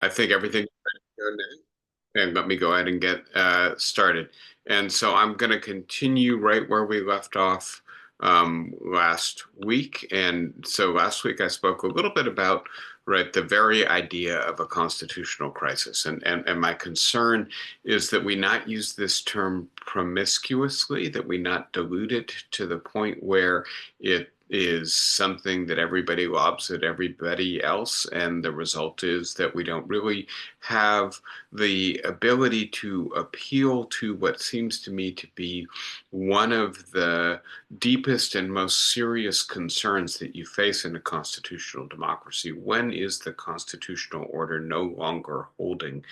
I think everything's ready to go now. And let me go ahead and get started. And so I'm going to continue right where we left off last week. And so last week I spoke a little bit about the very idea of a constitutional crisis. And my concern is that we not use this term promiscuously, that we not dilute it to the point where it is something that everybody lobs at everybody else, and the result is that we don't really have the ability to appeal to what seems to me to be one of the deepest and most serious concerns that you face in a constitutional democracy. When is the constitutional order no longer holding?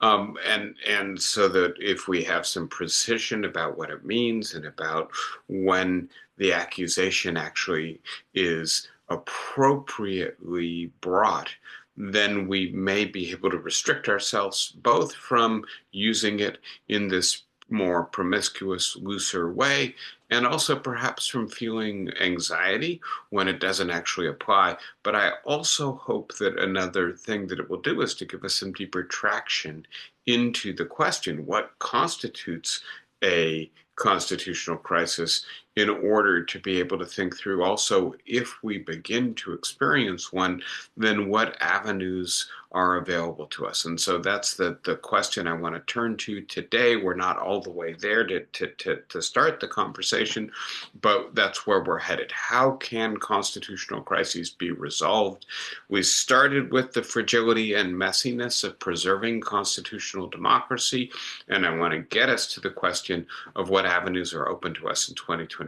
And so that if we have some precision about what it means and about when the accusation actually is appropriately brought, then we may be able to restrict ourselves both from using it in this more promiscuous, looser way, and also perhaps from feeling anxiety when it doesn't actually apply. But I also hope that another thing that it will do is to give us some deeper traction into the question, what constitutes a constitutional crisis, in order to be able to think through also, if we begin to experience one, then what avenues are available to us. And so that's the question I want to turn to today. We're not all the way there to start the conversation, but that's where we're headed. How can constitutional crises be resolved? We started with the fragility and messiness of preserving constitutional democracy, and I want to get us to the question of what avenues are open to us in 2025.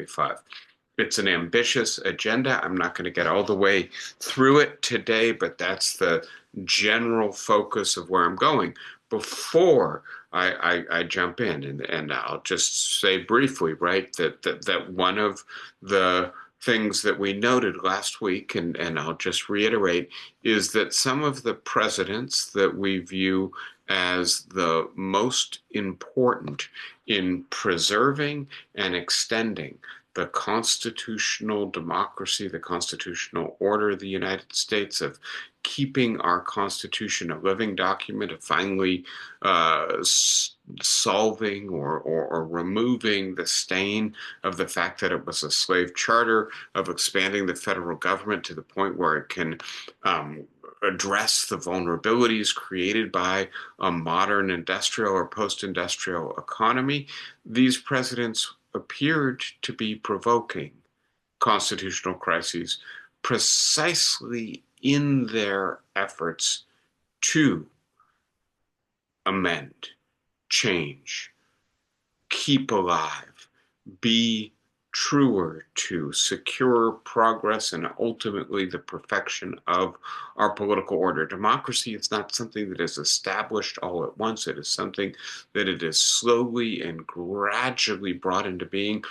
It's an ambitious agenda. I'm not going to get all the way through it today, but that's the general focus of where I'm going. Before I jump in, and I'll just say briefly, right, that one of the things that we noted last week, and I'll just reiterate, is that some of the presidents that we view as the most important in preserving and extending the constitutional democracy, the constitutional order of the United States, of keeping our Constitution a living document, of finally solving or removing the stain of the fact that it was a slave charter, of expanding the federal government to the point where it can address the vulnerabilities created by a modern industrial or post-industrial economy. These presidents appeared to be provoking constitutional crises precisely in their efforts to amend, change, keep alive, be truer to secure progress and ultimately the perfection of our political order. Democracy is not something that is established all at once. It is something that it is slowly and gradually brought into being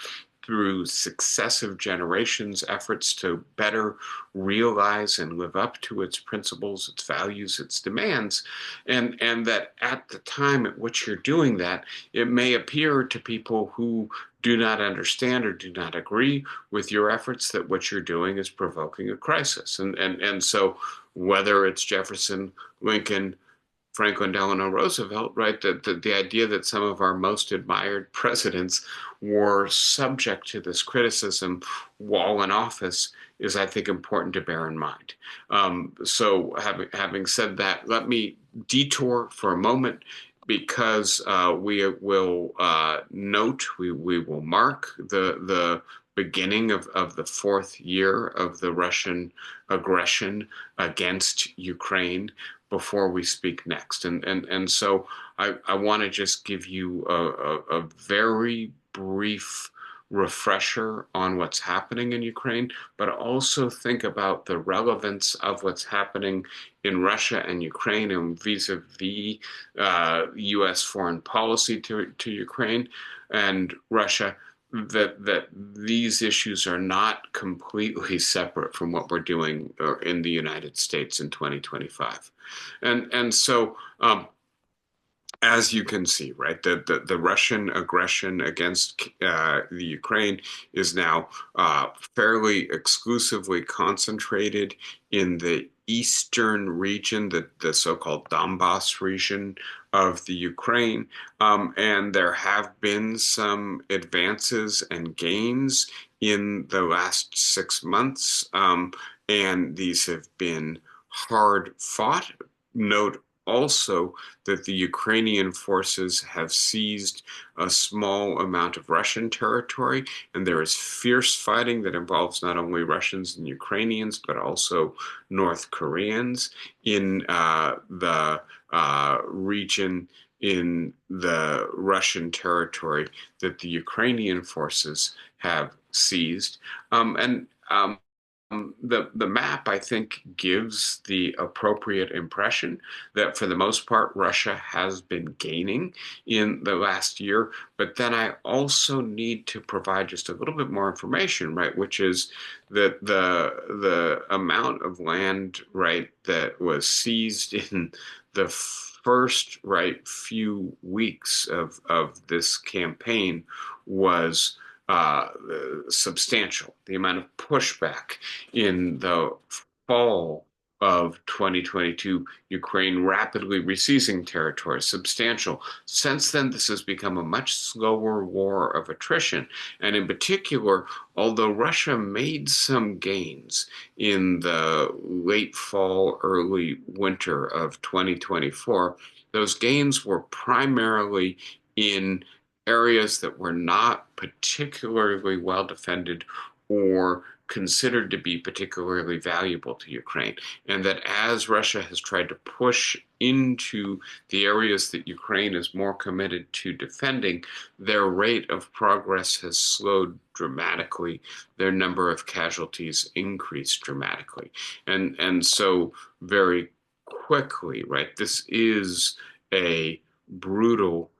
through successive generations' efforts to better realize and live up to its principles, its values, its demands, and that at the time at which you're doing that, it may appear to people who do not understand or do not agree with your efforts that what you're doing is provoking a crisis. And so whether it's Jefferson, Lincoln, Franklin Delano Roosevelt, right? The idea that some of our most admired presidents were subject to this criticism while in office is, I think, important to bear in mind. So having said that, let me detour for a moment, because we will note, we will mark the beginning of the fourth year of the Russian aggression against Ukraine before we speak next. And so I want to just give you a very brief refresher on what's happening in Ukraine, but also think about the relevance of what's happening in Russia and Ukraine and vis-a-vis U.S. foreign policy to Ukraine and Russia, that these issues are not completely separate from what we're doing in the United States in 2025. And so as you can see, right, the Russian aggression against the Ukraine is now fairly exclusively concentrated in the eastern region, the so-called Donbass region of the Ukraine. And there have been some advances and gains in the last 6 months. And these have been hard fought. Note also that the Ukrainian forces have seized a small amount of Russian territory, and there is fierce fighting that involves not only Russians and Ukrainians, but also North Koreans in the region in the Russian territory that the Ukrainian forces have seized. And the map, I think, gives the appropriate impression that for the most part, Russia has been gaining in the last year. But then I also need to provide just a little bit more information, right? Which is that the amount of land, right, that was seized in the first, right, few weeks of this campaign was uh, substantial. The amount of pushback in the fall of 2022, Ukraine rapidly reseizing territory, substantial. Since then, this has become a much slower war of attrition. And in particular, although Russia made some gains in the late fall, early winter of 2024, those gains were primarily in areas that were not particularly well defended or considered to be particularly valuable to Ukraine. And that as Russia has tried to push into the areas that Ukraine is more committed to defending, their rate of progress has slowed dramatically. Their number of casualties increased dramatically. And so very quickly, right, this is a brutal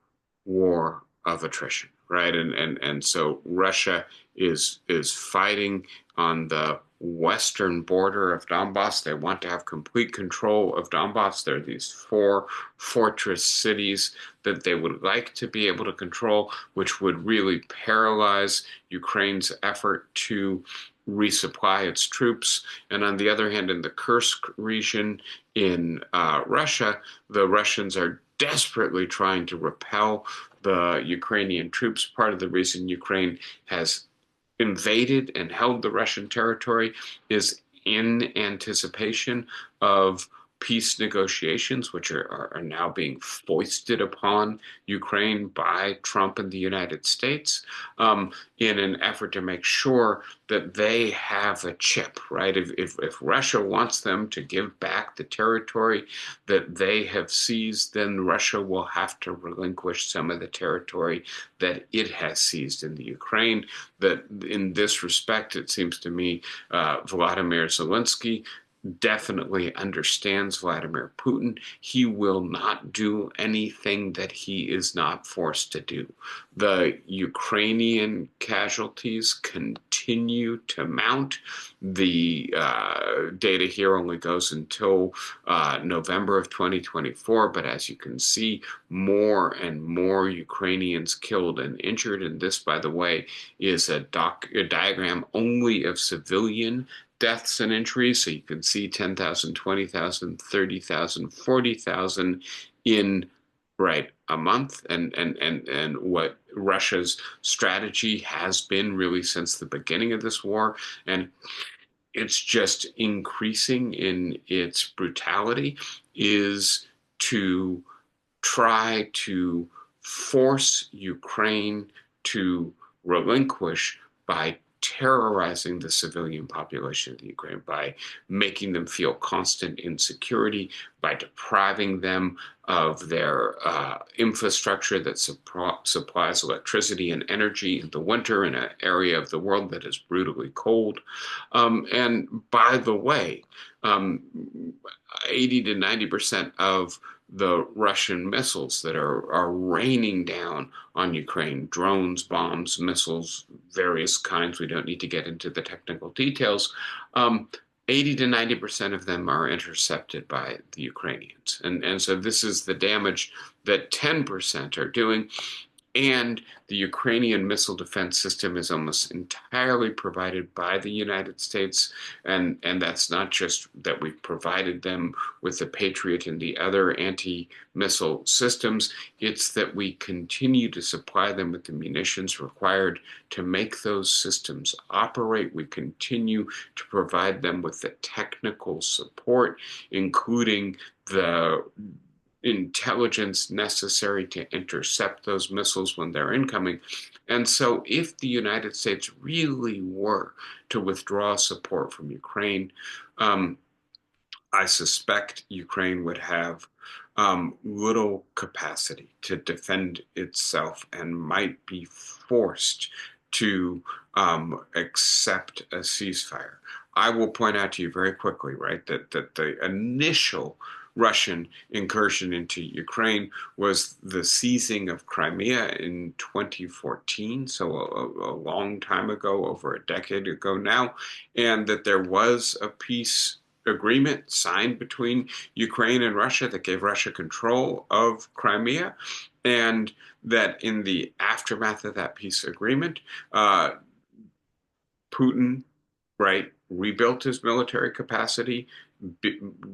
war of attrition, right? And so Russia is fighting on the western border of Donbass. They want to have complete control of Donbass. There are these four fortress cities that they would like to be able to control, which would really paralyze Ukraine's effort to resupply its troops. And on the other hand, in the Kursk region in Russia, the Russians are desperately trying to repel the Ukrainian troops. Part of the reason Ukraine has invaded and held the Russian territory is in anticipation of peace negotiations, which are now being foisted upon Ukraine by Trump and the United States, in an effort to make sure that they have a chip, right? If Russia wants them to give back the territory that they have seized, then Russia will have to relinquish some of the territory that it has seized in the Ukraine. That in this respect, it seems to me, Vladimir Zelensky definitely understands Vladimir Putin. He will not do anything that he is not forced to do. The Ukrainian casualties continue to mount. The data here only goes until November of 2024, but as you can see, more and more Ukrainians killed and injured. And this, by the way, is a diagram only of civilian deaths and injuries. So you can see 10,000, 20,000, 30,000, 40,000 in right a month. And what Russia's strategy has been really since the beginning of this war. And it's just increasing in its brutality, is to try to force Ukraine to relinquish by terrorizing the civilian population of the Ukraine, by making them feel constant insecurity, by depriving them of their infrastructure that supplies electricity and energy in the winter in an area of the world that is brutally cold. And by the way, um, 80 to 90% of the Russian missiles that are raining down on Ukraine, drones, bombs, missiles, various kinds. We don't need to get into the technical details. 80 to 90% of them are intercepted by the Ukrainians. And so this is the damage that 10% are doing. And the Ukrainian missile defense system is almost entirely provided by the United States. And that's not just that we've provided them with the Patriot and the other anti-missile systems, it's that we continue to supply them with the munitions required to make those systems operate. We continue to provide them with the technical support, including the intelligence necessary to intercept those missiles when they're incoming. And so, if the United States really were to withdraw support from Ukraine, um, I suspect Ukraine would have little capacity to defend itself and might be forced to accept a ceasefire. I will point out to you very quickly, right, that the initial Russian incursion into Ukraine was the seizing of Crimea in 2014, so a long time ago, over a decade ago now, and that there was a peace agreement signed between Ukraine and Russia that gave Russia control of Crimea, and that in the aftermath of that peace agreement, uh, Putin, right, rebuilt his military capacity,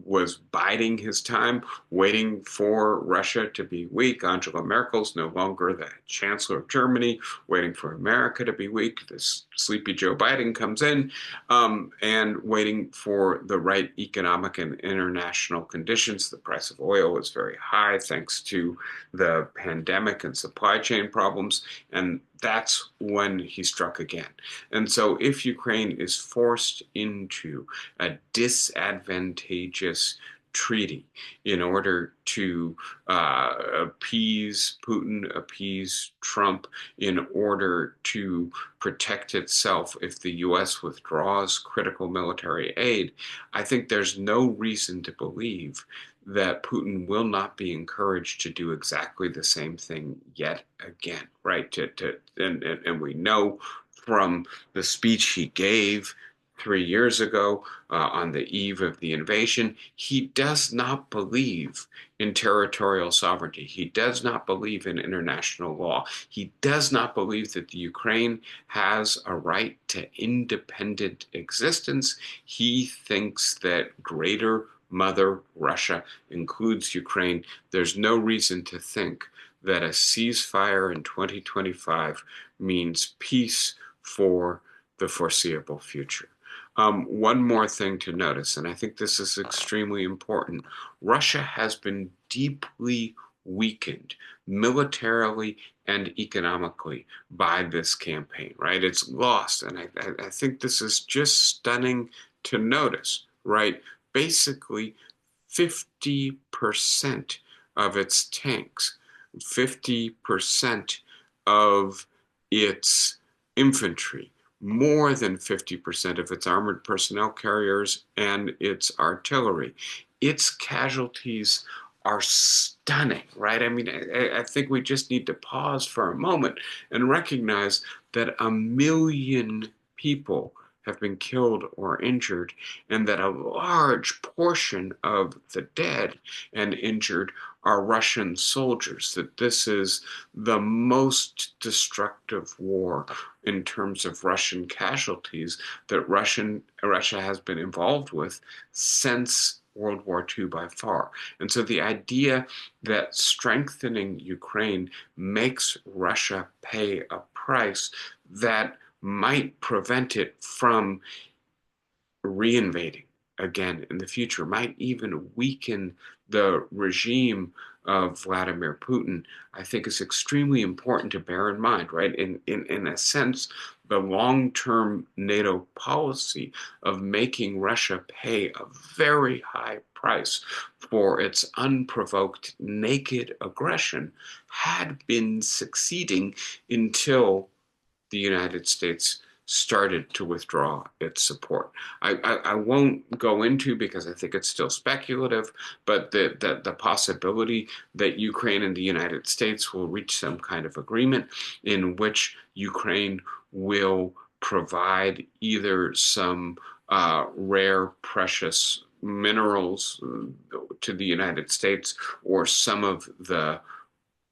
was biding his time, waiting for Russia to be weak. Angela Merkel's no longer the chancellor of Germany, waiting for America to be weak. This sleepy Joe Biden comes in, and waiting for the right economic and international conditions. The price of oil is very high thanks to the pandemic and supply chain problems. And that's when he struck again. And so, if Ukraine is forced into a disadvantageous treaty in order to appease Putin, appease Trump, in order to protect itself if the U.S. withdraws critical military aid, I think there's no reason to believe that Putin will not be encouraged to do exactly the same thing yet again, right? And we know from the speech he gave 3 years ago on the eve of the invasion, he does not believe in territorial sovereignty. He does not believe in international law. He does not believe that the Ukraine has a right to independent existence. He thinks that greater Mother Russia includes Ukraine. There's no reason to think that a ceasefire in 2025 means peace for the foreseeable future. One more thing to notice, and I think this is extremely important. Russia has been deeply weakened militarily and economically by this campaign, right? It's lost, and I think this is just stunning to notice, right? Basically, 50% of its tanks, 50% of its infantry, more than 50% of its armored personnel carriers and its artillery. Its casualties are stunning, right? I mean, I think we just need to pause for a moment and recognize that 1 million people have been killed or injured, and that a large portion of the dead and injured are Russian soldiers, that this is the most destructive war in terms of Russian casualties that Russia has been involved with since World War II by far. And so the idea that strengthening Ukraine makes Russia pay a price that might prevent it from reinvading again in the future, might even weaken the regime of Vladimir Putin, I think is extremely important to bear in mind, right? In a sense, the long-term NATO policy of making Russia pay a very high price for its unprovoked naked aggression had been succeeding until the United States started to withdraw its support. I won't go into, because I think it's still speculative, but the possibility that Ukraine and the United States will reach some kind of agreement in which Ukraine will provide either some rare, precious minerals to the United States, or some of the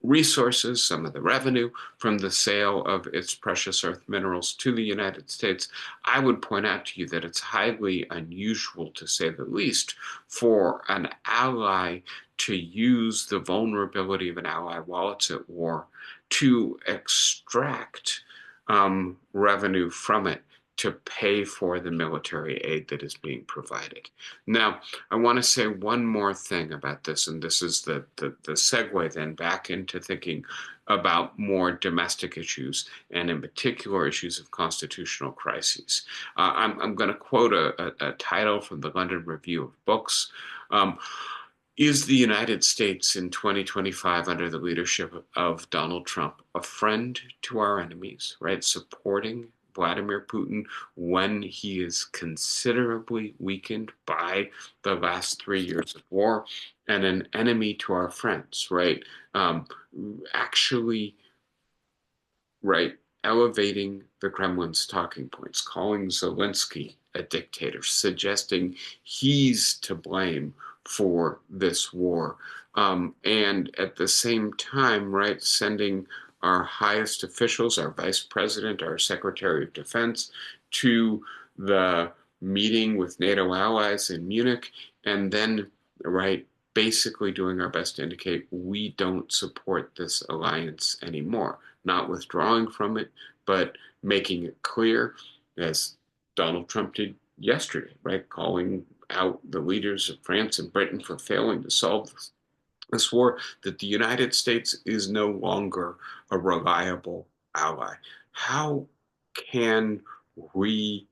resources, some of the revenue from the sale of its precious earth minerals to the United States, I would point out to you that it's highly unusual, to say the least, for an ally to use the vulnerability of an ally while it's at war to extract revenue from it to pay for the military aid that is being provided. Now, I want to say one more thing about this, and this is the segue then back into thinking about more domestic issues, and in particular issues of constitutional crises. I'm going to quote a title from the London Review of Books. Is the United States in 2025, under the leadership of Donald Trump, a friend to our enemies, right? Supporting Vladimir Putin when he is considerably weakened by the last 3 years of war, and an enemy to our friends, right? Actually, right, elevating the Kremlin's talking points, calling Zelensky a dictator, suggesting he's to blame for this war. And at the same time, right, sending our highest officials, our vice president, our secretary of defense, to the meeting with NATO allies in Munich, and then, right, basically doing our best to indicate we don't support this alliance anymore, not withdrawing from it, but making it clear, as Donald Trump did yesterday, right? Calling out the leaders of France and Britain for failing to solve this war, that the United States is no longer a reliable ally. How can we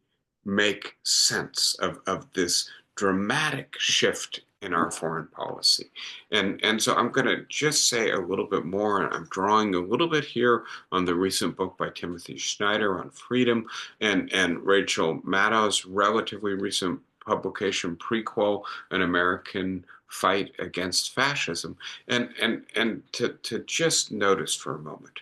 make sense of this dramatic shift in our foreign policy? And so I'm going to just say a little bit more. I'm drawing a little bit here on the recent book by Timothy Snyder on freedom, and Rachel Maddow's relatively recent publication, Prequel, An American Fight Against Fascism. And to just notice for a moment,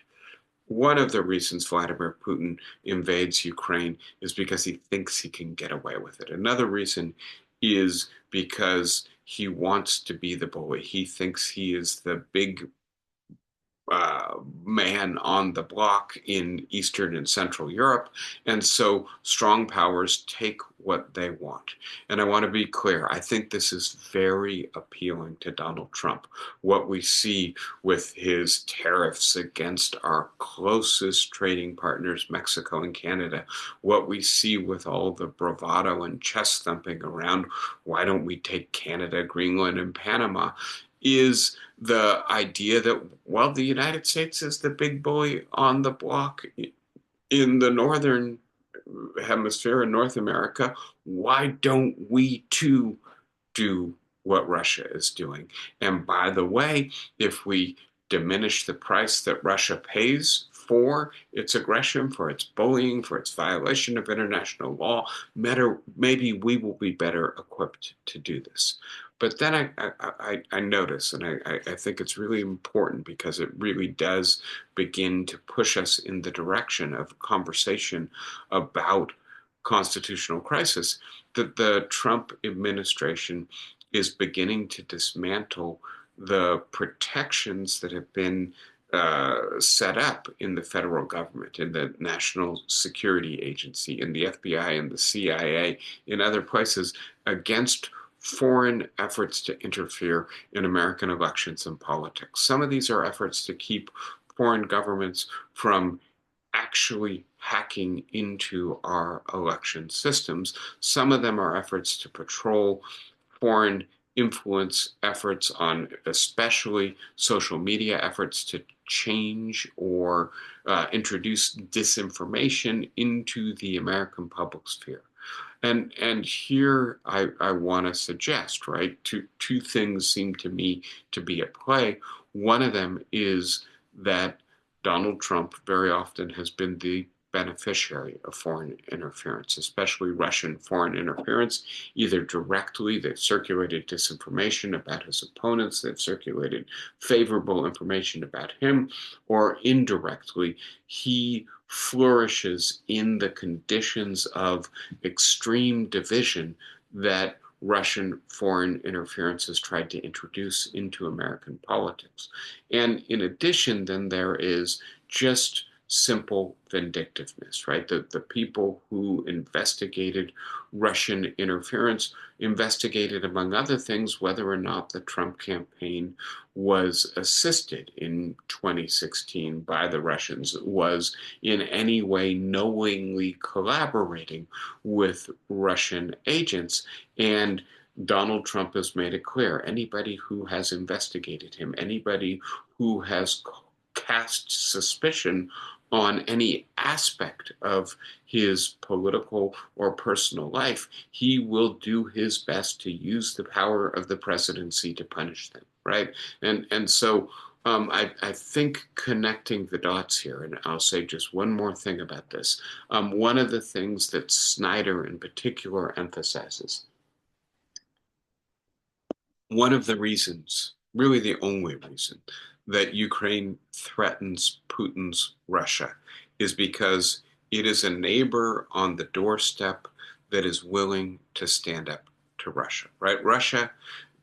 one of the reasons Vladimir Putin invades Ukraine is because he thinks he can get away with it. Another reason is because he wants to be the bully. He thinks he is the big man on the block in Eastern and Central Europe. And so strong powers take what they want. And I want to be clear, I think this is very appealing to Donald Trump. What we see with his tariffs against our closest trading partners, Mexico and Canada, what we see with all the bravado and chest thumping around, why don't we take Canada, Greenland, and Panama, is the idea that, well, the United States is the big bully on the block in the northern hemisphere in North America. Why don't we too do what Russia is doing? And by the way, if we diminish the price that Russia pays for its aggression, for its bullying, for its violation of international law, maybe we will be better equipped to do this. But then I notice, and I think it's really important because it really does begin to push us in the direction of conversation about constitutional crisis, that the Trump administration is beginning to dismantle the protections that have been set up in the federal government, in the National Security Agency, in the FBI, and the CIA, in other places, against foreign efforts to interfere in American elections and politics. Some of these are efforts to keep foreign governments from actually hacking into our election systems. Some of them are efforts to patrol foreign influence efforts on especially social media efforts to change or introduce disinformation into the American public sphere. And here I want to suggest, right, two things seem to me to be at play. One of them is that Donald Trump very often has been the beneficiary of foreign interference, especially Russian foreign interference, either directly, they've circulated disinformation about his opponents, they've circulated favorable information about him, or indirectly, he flourishes in the conditions of extreme division that Russian foreign interference has tried to introduce into American politics. And in addition, then there is just simple vindictiveness, right? The people who investigated Russian interference investigated, among other things, whether or not the Trump campaign was assisted in 2016 by the Russians, was in any way knowingly collaborating with Russian agents. And Donald Trump has made it clear anybody who has investigated him, anybody who has cast suspicion on any aspect of his political or personal life, he will do his best to use the power of the presidency to punish them, right? And so I think connecting the dots here, and I'll say just one more thing about this. One of the things that Snyder in particular emphasizes, one of the reasons, really the only reason, that Ukraine threatens Putin's Russia is because it is a neighbor on the doorstep that is willing to stand up to Russia, right? Russia,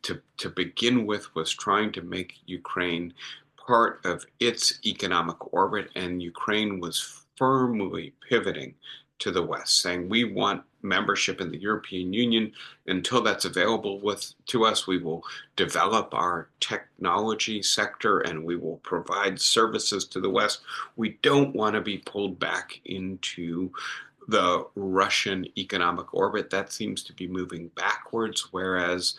to begin with, was trying to make Ukraine part of its economic orbit, and Ukraine was firmly pivoting to the West, saying we want membership in the European Union. Until that's available to us, we will develop our technology sector and we will provide services to the West. We don't want to be pulled back into the Russian economic orbit. That seems to be moving backwards, whereas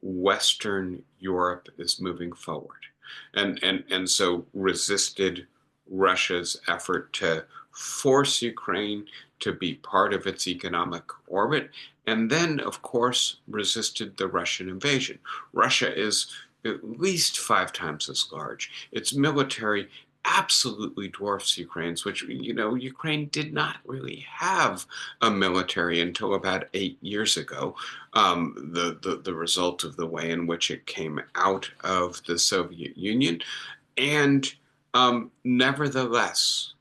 Western Europe is moving forward. And so resisted Russia's effort to force Ukraine to be part of its economic orbit, and then, of course, resisted the Russian invasion. Russia is at least 5 times as large. Its military absolutely dwarfs Ukraine's, which, Ukraine did not really have a military until about 8 years ago. The result of the way in which it came out of the Soviet Union. And nevertheless,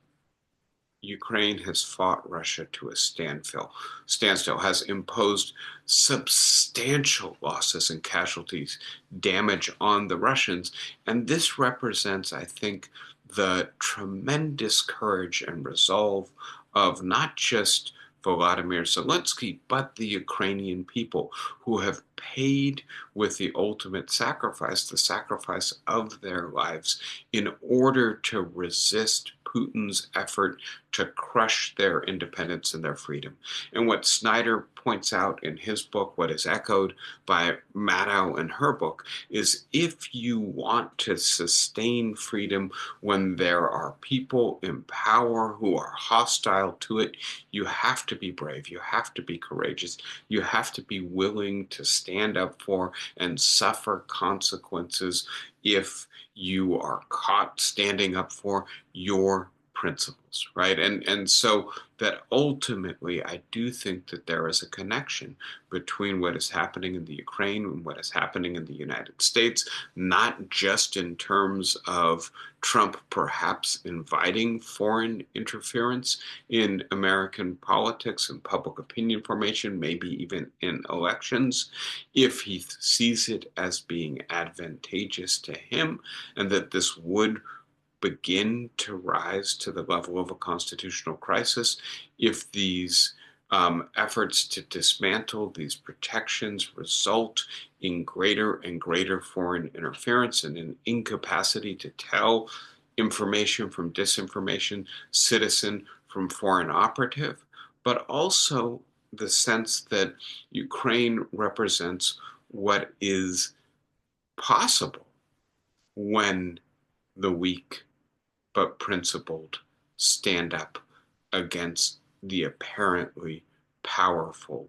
Ukraine has fought Russia to a standstill, has imposed substantial losses and casualties, damage on the Russians. And this represents, I think, the tremendous courage and resolve of not just Volodymyr Zelensky, but the Ukrainian people who have paid with the ultimate sacrifice, the sacrifice of their lives, in order to resist Putin's effort to crush their independence and their freedom. And what Snyder points out in his book, what is echoed by Maddow in her book, is if you want to sustain freedom when there are people in power who are hostile to it, you have to be brave, you have to be courageous, you have to be willing to stand up for and suffer consequences if you are caught standing up for your principles, right? And so that ultimately, I do think that there is a connection between what is happening in the Ukraine and what is happening in the United States, not just in terms of Trump perhaps inviting foreign interference in American politics and public opinion formation, maybe even in elections, if he sees it as being advantageous to him, and that this would begin to rise to the level of a constitutional crisis if these efforts to dismantle these protections result in greater and greater foreign interference and an incapacity to tell information from disinformation, citizen from foreign operative, but also the sense that Ukraine represents what is possible when the weak but principled stand up against the apparently powerful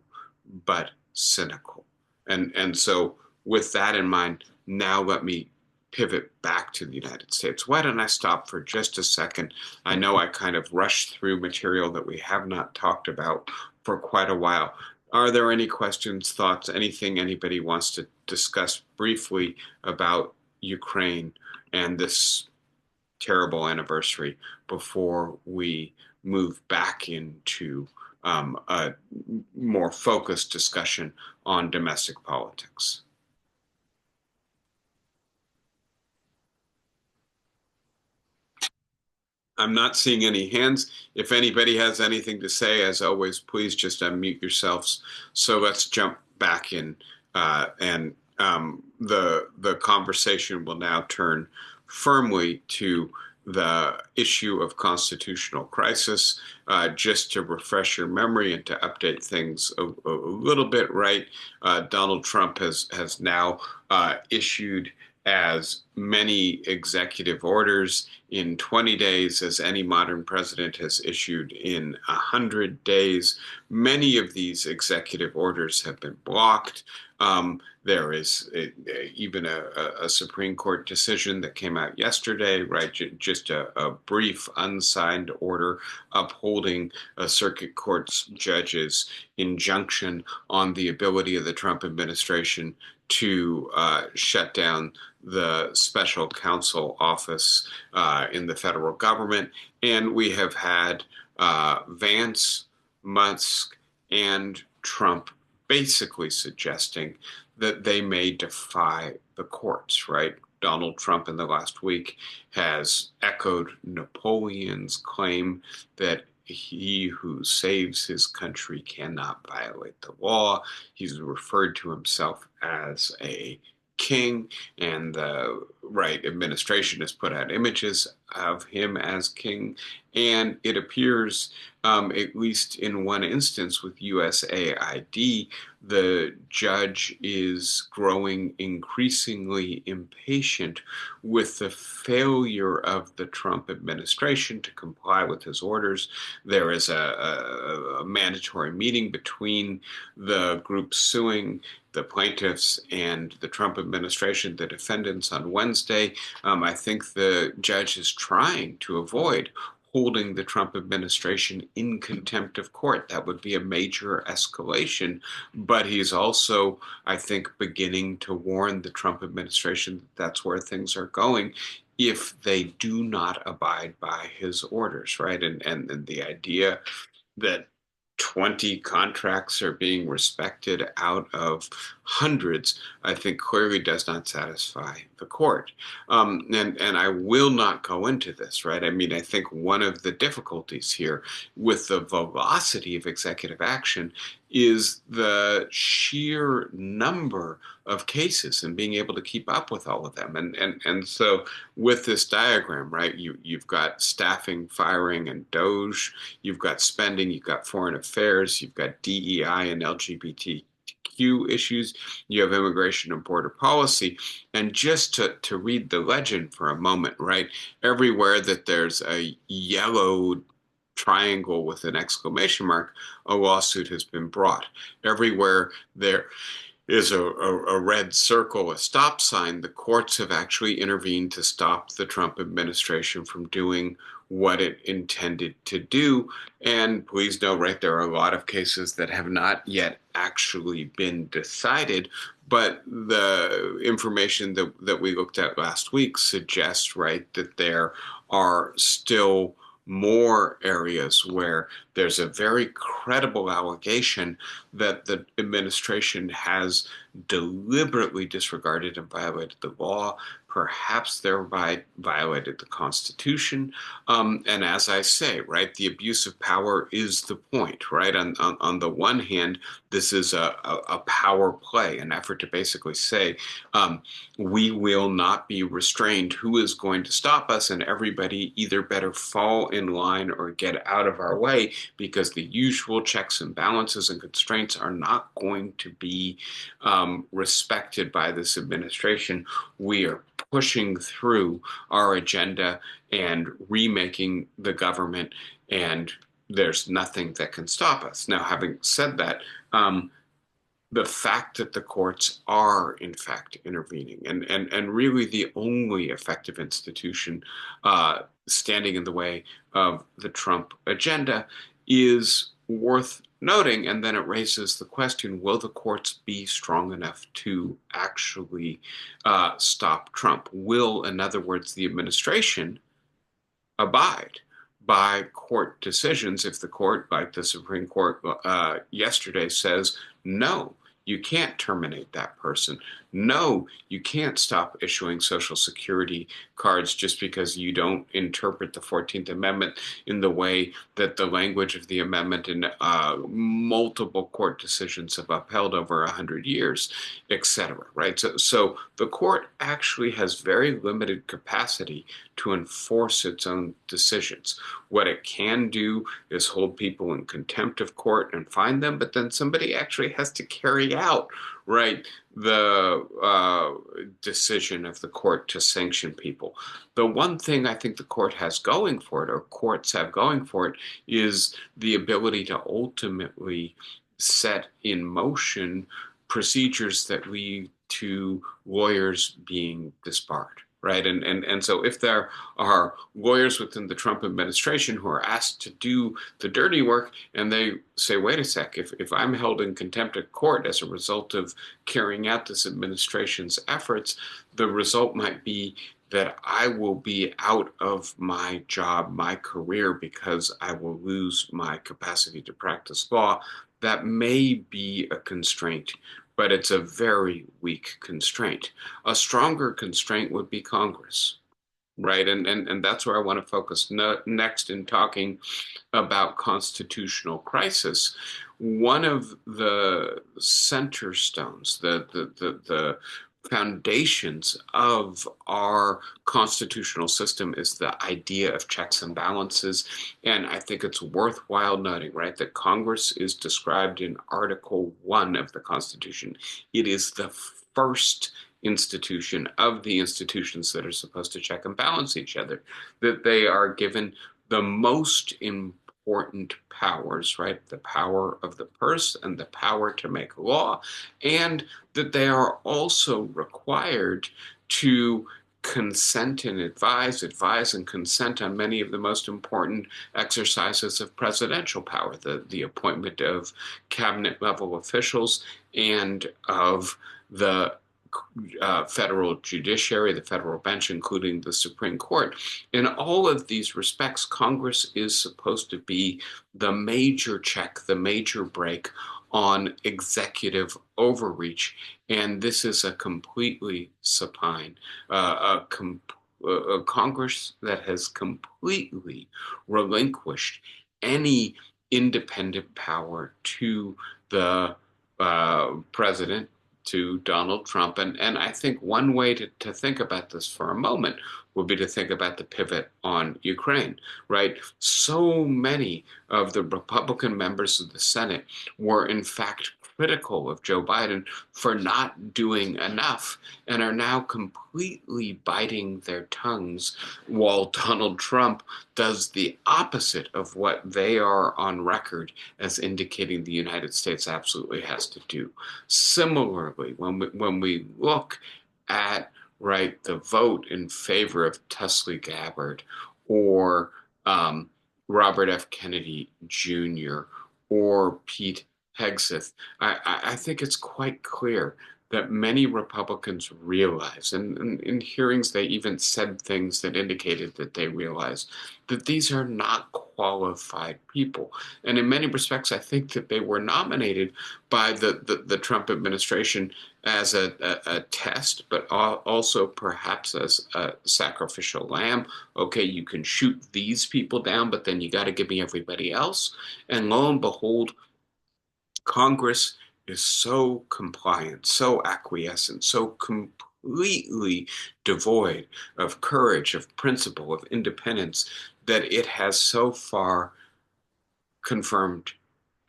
but cynical. And so with that in mind, now let me pivot back to the United States. Why don't I stop for just a second? I know I kind of rushed through material that we have not talked about for quite a while. Are there any questions, thoughts, anything anybody wants to discuss briefly about Ukraine and this terrible anniversary before we move back into a more focused discussion on domestic politics. I'm not seeing any hands. If anybody has anything to say, as always, please just unmute yourselves. So let's jump back in, and the conversation will now turn firmly to the issue of constitutional crisis. Just to refresh your memory and to update things a little bit, right? Donald Trump has now issued as many executive orders in 20 days as any modern president has issued in 100 days. Many of these executive orders have been blocked. There is even a Supreme Court decision that came out yesterday, right? Just a brief unsigned order upholding a circuit court's judge's injunction on the ability of the Trump administration to shut down the special counsel office in the federal government. And we have had Vance, Musk, and Trump basically suggesting that they may defy the courts, right? Donald Trump in the last week has echoed Napoleon's claim that he who saves his country cannot violate the law. He's referred to himself as a king, and the right administration has put out images of him as king. And it appears, at least in one instance with USAID, the judge is growing increasingly impatient with the failure of the Trump administration to comply with his orders. There is a mandatory meeting between the group suing the plaintiffs and the Trump administration, the defendants, on Wednesday. I think the judge is trying to avoid holding the Trump administration in contempt of court. That would be a major escalation. But he's also, I think, beginning to warn the Trump administration that that's where things are going if they do not abide by his orders, right? And the idea that 20 contracts are being respected out of hundreds, I think clearly does not satisfy the court. And I will not go into this, right? I mean, I think one of the difficulties here with the velocity of executive action is the sheer number of cases and being able to keep up with all of them. And so with this diagram, right, you've got staffing, firing, and DOGE. You've got spending, you've got foreign affairs, you've got DEI and LGBTQ issues, you have immigration and border policy. And just to read the legend for a moment, right? Everywhere that there's a yellow triangle with an exclamation mark, a lawsuit has been brought. Everywhere there is a red circle, a stop sign, the courts have actually intervened to stop the Trump administration from doing what it intended to do. And please note, right, there are a lot of cases that have not yet actually been decided, but the information that we looked at last week suggests, right, that there are still more areas where there's a very credible allegation that the administration has deliberately disregarded and violated the law, perhaps thereby violated the Constitution. And as I say, right, the abuse of power is the point, right? On the one hand, this is a power play, an effort to basically say, we will not be restrained. Who is going to stop us? And everybody either better fall in line or get out of our way, because the usual checks and balances and constraints are not going to be respected by this administration. We are pushing through our agenda and remaking the government, and there's nothing that can stop us. Now, having said that, the fact that the courts are in fact intervening, and really the only effective institution standing in the way of the Trump agenda, is worth noting. And then it raises the question, will the courts be strong enough to actually stop Trump? Will, in other words, the administration abide by court decisions if the court, like the Supreme Court yesterday, says, no, you can't terminate that person. No, you can't stop issuing Social Security cards just because you don't interpret the 14th Amendment in the way that the language of the amendment in multiple court decisions have upheld over 100 years, etc. Right? So the court actually has very limited capacity to enforce its own decisions. What it can do is hold people in contempt of court and fine them, but then somebody actually has to carry out, right, the decision of the court to sanction people. The one thing I think the court has going for it, or courts have going for it, is the ability to ultimately set in motion procedures that lead to lawyers being disbarred. Right. And so if there are lawyers within the Trump administration who are asked to do the dirty work and they say, wait a sec, if I'm held in contempt of court as a result of carrying out this administration's efforts, the result might be that I will be out of my job, my career, because I will lose my capacity to practice law. That may be a constraint, but it's a very weak constraint. A stronger constraint would be Congress, right? And that's where I want to focus next in talking about constitutional crisis. One of the center stones, the foundations of our constitutional system is the idea of checks and balances. And I think it's worthwhile noting, right, that Congress is described in Article 1 of the Constitution. It is the first institution of the institutions that are supposed to check and balance each other, that they are given the most important powers, right? The power of the purse and the power to make law, and that they are also required to consent and advise and consent on many of the most important exercises of presidential power, the appointment of cabinet level officials and of the federal judiciary, the federal bench, including the Supreme Court. In all of these respects, Congress is supposed to be the major check, the major brake on executive overreach. And this is a completely supine, a Congress that has completely relinquished any independent power to the president, to Donald Trump. And I think one way to think about this for a moment would be to think about the pivot on Ukraine, right? So many of the Republican members of the Senate were in fact critical of Joe Biden for not doing enough and are now completely biting their tongues while Donald Trump does the opposite of what they are on record as indicating the United States absolutely has to do. Similarly, when we look at, right, the vote in favor of Tulsi Gabbard or Robert F. Kennedy Jr. or Pete Hegseth, I think it's quite clear that many Republicans realize, and in hearings they even said things that indicated that they realized that these are not qualified people. And in many respects, I think that they were nominated by the Trump administration as a test, but also perhaps as a sacrificial lamb. Okay, you can shoot these people down, but then you got to give me everybody else. And lo and behold, Congress is so compliant, so acquiescent, so completely devoid of courage, of principle, of independence, that it has so far confirmed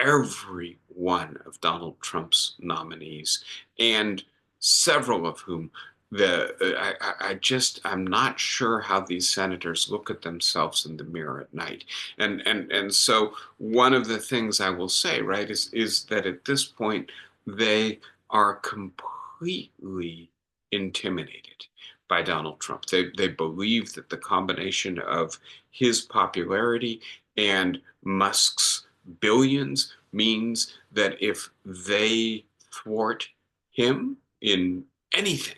every one of Donald Trump's nominees, and several of whom I'm not sure how these senators look at themselves in the mirror at night. And so one of the things I will say, right, is that at this point they are completely intimidated by Donald Trump. They believe that the combination of his popularity and Musk's billions means that if they thwart him in anything,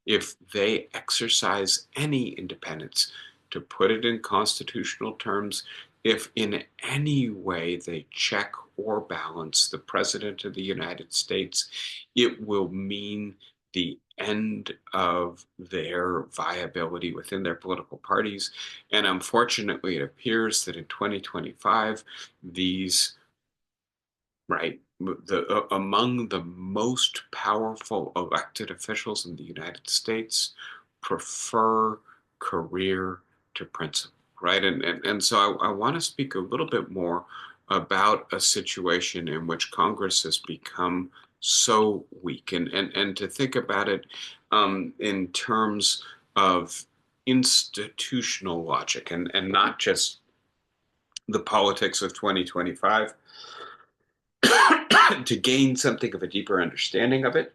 if they exercise any independence, to put it in constitutional terms, if in any way they check or balance the President of the United States, it will mean the end of their viability within their political parties. And unfortunately, it appears that in 2025, these right? Among the most powerful elected officials in the United States prefer career to principle, right? And so I want to speak a little bit more about a situation in which Congress has become so weak and to think about it in terms of institutional logic and not just the politics of 2025 to gain something of a deeper understanding of it.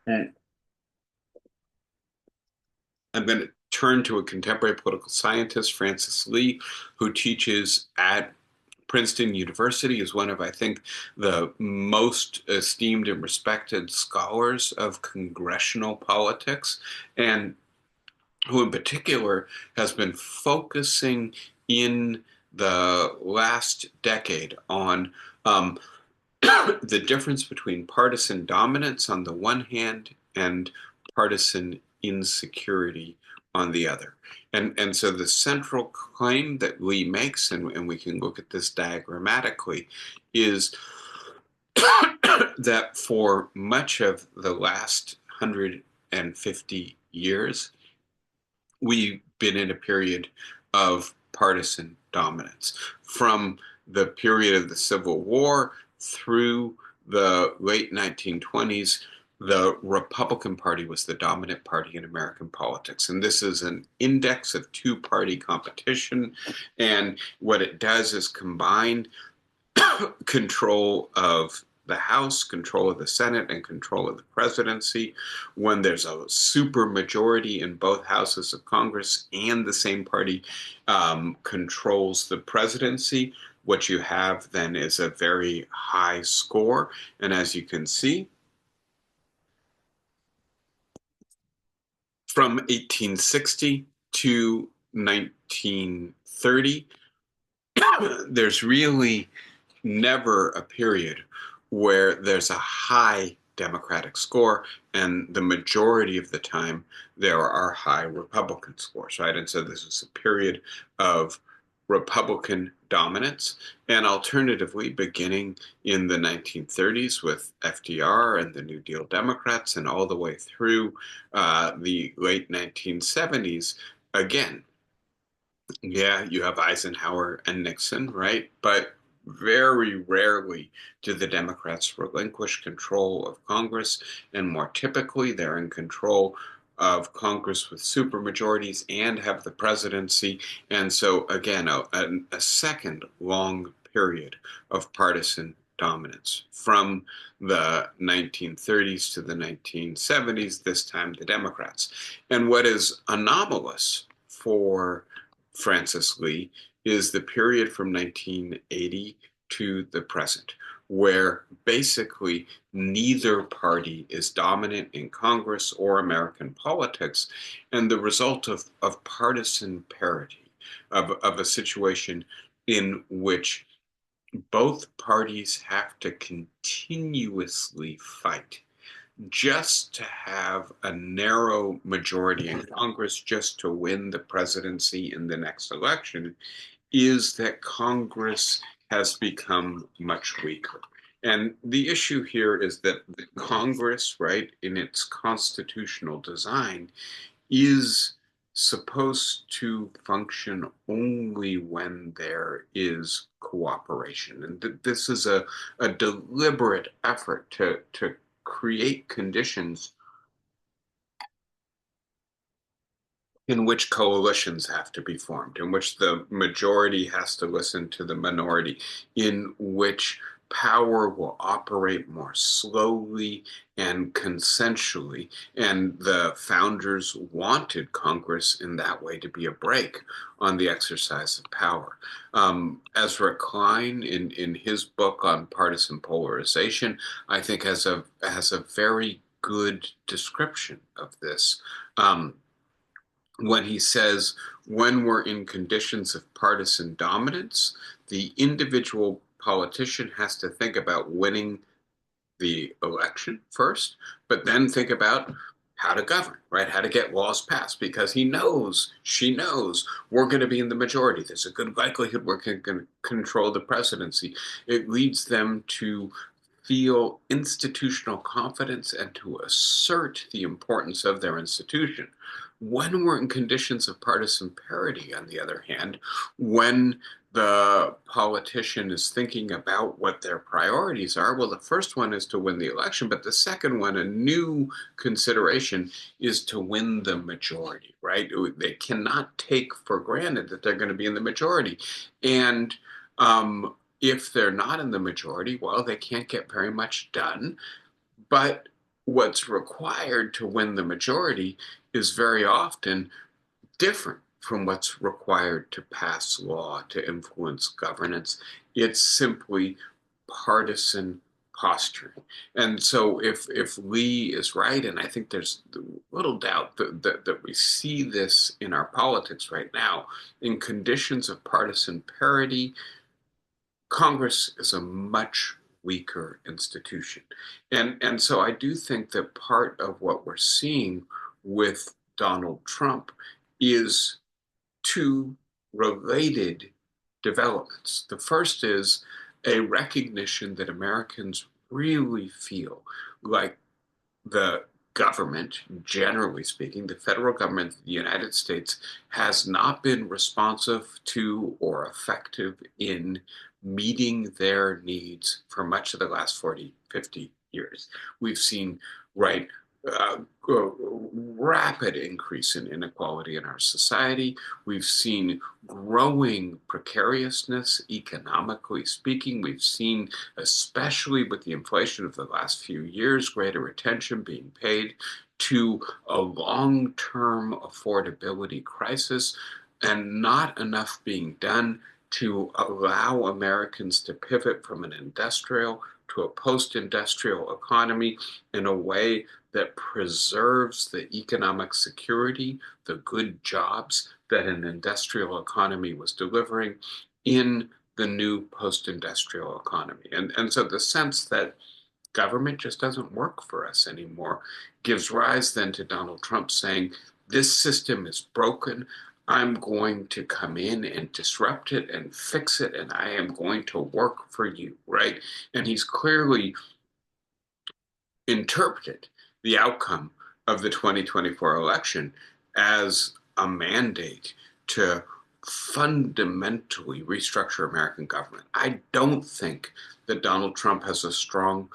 Mm. I'm going to turn to a contemporary political scientist, Francis Lee, who teaches at Princeton University, is one of, I think, the most esteemed and respected scholars of congressional politics, and who in particular has been focusing in the last decade on the difference between partisan dominance on the one hand and partisan insecurity on the other. And so the central claim that Lee makes, and we can look at this diagrammatically, is that for much of the last 150 years, we've been in a period of partisan dominance. From the period of the Civil War through the late 1920s, the Republican Party was the dominant party in American politics. And this is an index of two-party competition. And what it does is combine control of the House, control of the Senate, and control of the presidency. When there's a super majority in both houses of Congress and the same party controls the presidency, what you have then is a very high score. And as you can see, from 1860 to 1930, there's really never a period where there's a high Democratic score, and the majority of the time there are high Republican scores, right? And so this is a period of Republican dominance, and alternatively, beginning in the 1930s with FDR and the New Deal Democrats, and all the way through the late 1970s, again, yeah, you have Eisenhower and Nixon, right? But very rarely do the Democrats relinquish control of Congress, and more typically, they're in control of Congress with supermajorities and have the presidency. And so, again, a second long period of partisan dominance from the 1930s to the 1970s, this time the Democrats. And what is anomalous for Francis Lee is the period from 1980 to the present, where basically neither party is dominant in Congress or American politics, and the result of partisan parity, of a situation in which both parties have to continuously fight just to have a narrow majority in Congress, just to win the presidency in the next election, is that Congress has become much weaker. And the issue here is that the Congress, right, in its constitutional design, is supposed to function only when there is cooperation. And this is a deliberate effort to create conditions in which coalitions have to be formed, in which the majority has to listen to the minority, in which power will operate more slowly and consensually. And the founders wanted Congress in that way to be a brake on the exercise of power. Ezra Klein, in his book on partisan polarization, I think has a very good description of this. When he says, when we're in conditions of partisan dominance, the individual politician has to think about winning the election first, but then think about how to govern, right? How to get laws passed because he knows, she knows we're going to be in the majority. There's a good likelihood we're going to control the presidency. It leads them to feel institutional confidence and to assert the importance of their institution. When we're in conditions of partisan parity, on the other hand, when the politician is thinking about what their priorities are, well, the first one is to win the election, but the second one, a new consideration, is to win the majority, right? They cannot take for granted that they're going to be in the majority. And if they're not in the majority, well, they can't get very much done. But what's required to win the majority is very often different from what's required to pass law, to influence governance. It's simply partisan posturing. And so if Lee is right, and I think there's little doubt that we see this in our politics right now, in conditions of partisan parity, Congress is a much weaker institution. And so I do think that part of what we're seeing with Donald Trump is two related developments. The first is a recognition that Americans really feel like the government, generally speaking, the federal government of the United States has not been responsive to or effective in meeting their needs for much of the last 40, 50 years. We've seen, right, uh, rapid increase in inequality in our society. We've seen growing precariousness, economically speaking. We've seen, especially with the inflation of the last few years, greater attention being paid to a long-term affordability crisis, and not enough being done to allow Americans to pivot from an industrial to a post-industrial economy in a way that preserves the economic security, the good jobs that an industrial economy was delivering in the new post-industrial economy. And so the sense that government just doesn't work for us anymore gives rise then to Donald Trump saying, this system is broken. I'm going to come in and disrupt it and fix it, and I am going to work for you, right? And he's clearly interpreted the outcome of the 2024 election as a mandate to fundamentally restructure American government. I don't think that Donald Trump has a strong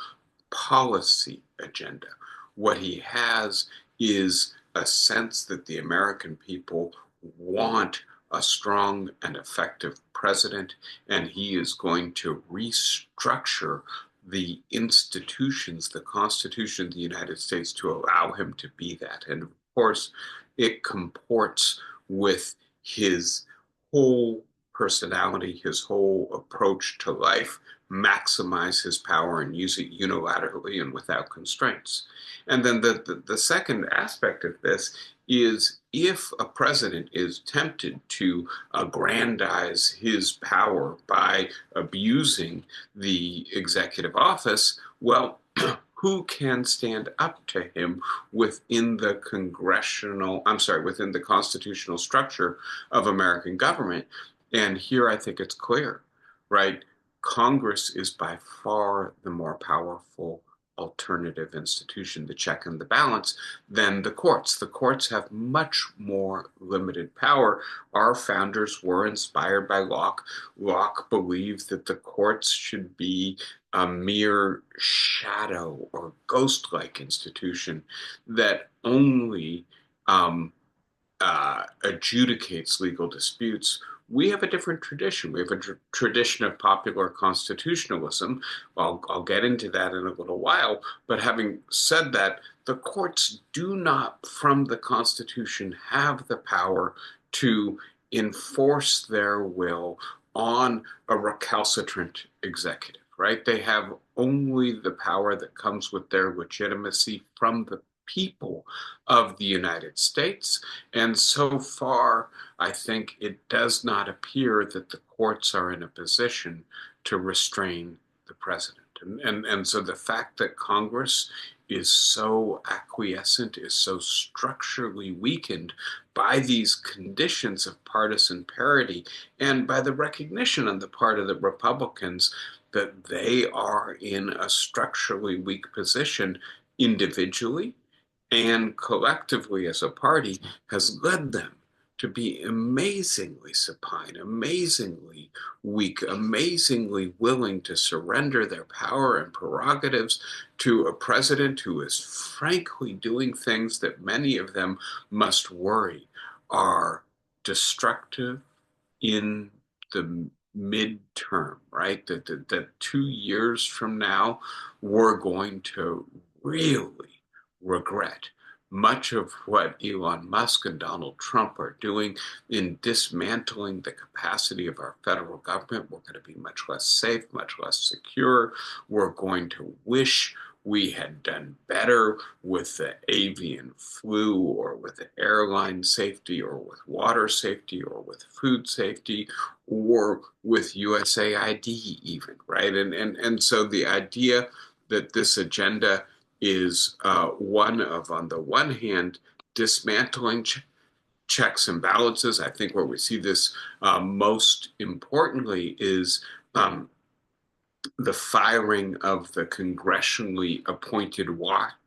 policy agenda. What he has is a sense that the American people want a strong and effective president, and he is going to restructure the institutions, the Constitution of the United States, to allow him to be that. And of course, it comports with his whole personality, his whole approach to life, maximize his power and use it unilaterally and without constraints. And then the second aspect of this is if a president is tempted to aggrandize his power by abusing the executive office, well, who can stand up to him within the within the constitutional structure of American government? And here I think it's clear, right? Congress is by far the more powerful alternative institution, the check and the balance, than the courts. The courts have much more limited power. Our founders were inspired by Locke. Locke believed that the courts should be a mere shadow or ghost-like institution that only adjudicates legal disputes. We have a different tradition. We have a tradition of popular constitutionalism. I'll get into that in a little while. But having said that, the courts do not, from the Constitution, have the power to enforce their will on a recalcitrant executive, right? They have only the power that comes with their legitimacy from the people of the United States. And so far, I think it does not appear that the courts are in a position to restrain the president. And so the fact that Congress is so acquiescent, is so structurally weakened by these conditions of partisan parity and by the recognition on the part of the Republicans that they are in a structurally weak position individually and collectively as a party has led them to be amazingly supine, amazingly weak, amazingly willing to surrender their power and prerogatives to a president who is frankly doing things that many of them must worry are destructive in the midterm, right? That 2 years from now, we're going to really regret much of what Elon Musk and Donald Trump are doing in dismantling the capacity of our federal government. We're going to be much less safe, much less secure. We're going to wish we had done better with the avian flu or with airline safety or with water safety or with food safety or with USAID even, right? And so the idea that this agenda is one of, on the one hand, dismantling checks and balances. I think where we see this most importantly is the firing of the congressionally appointed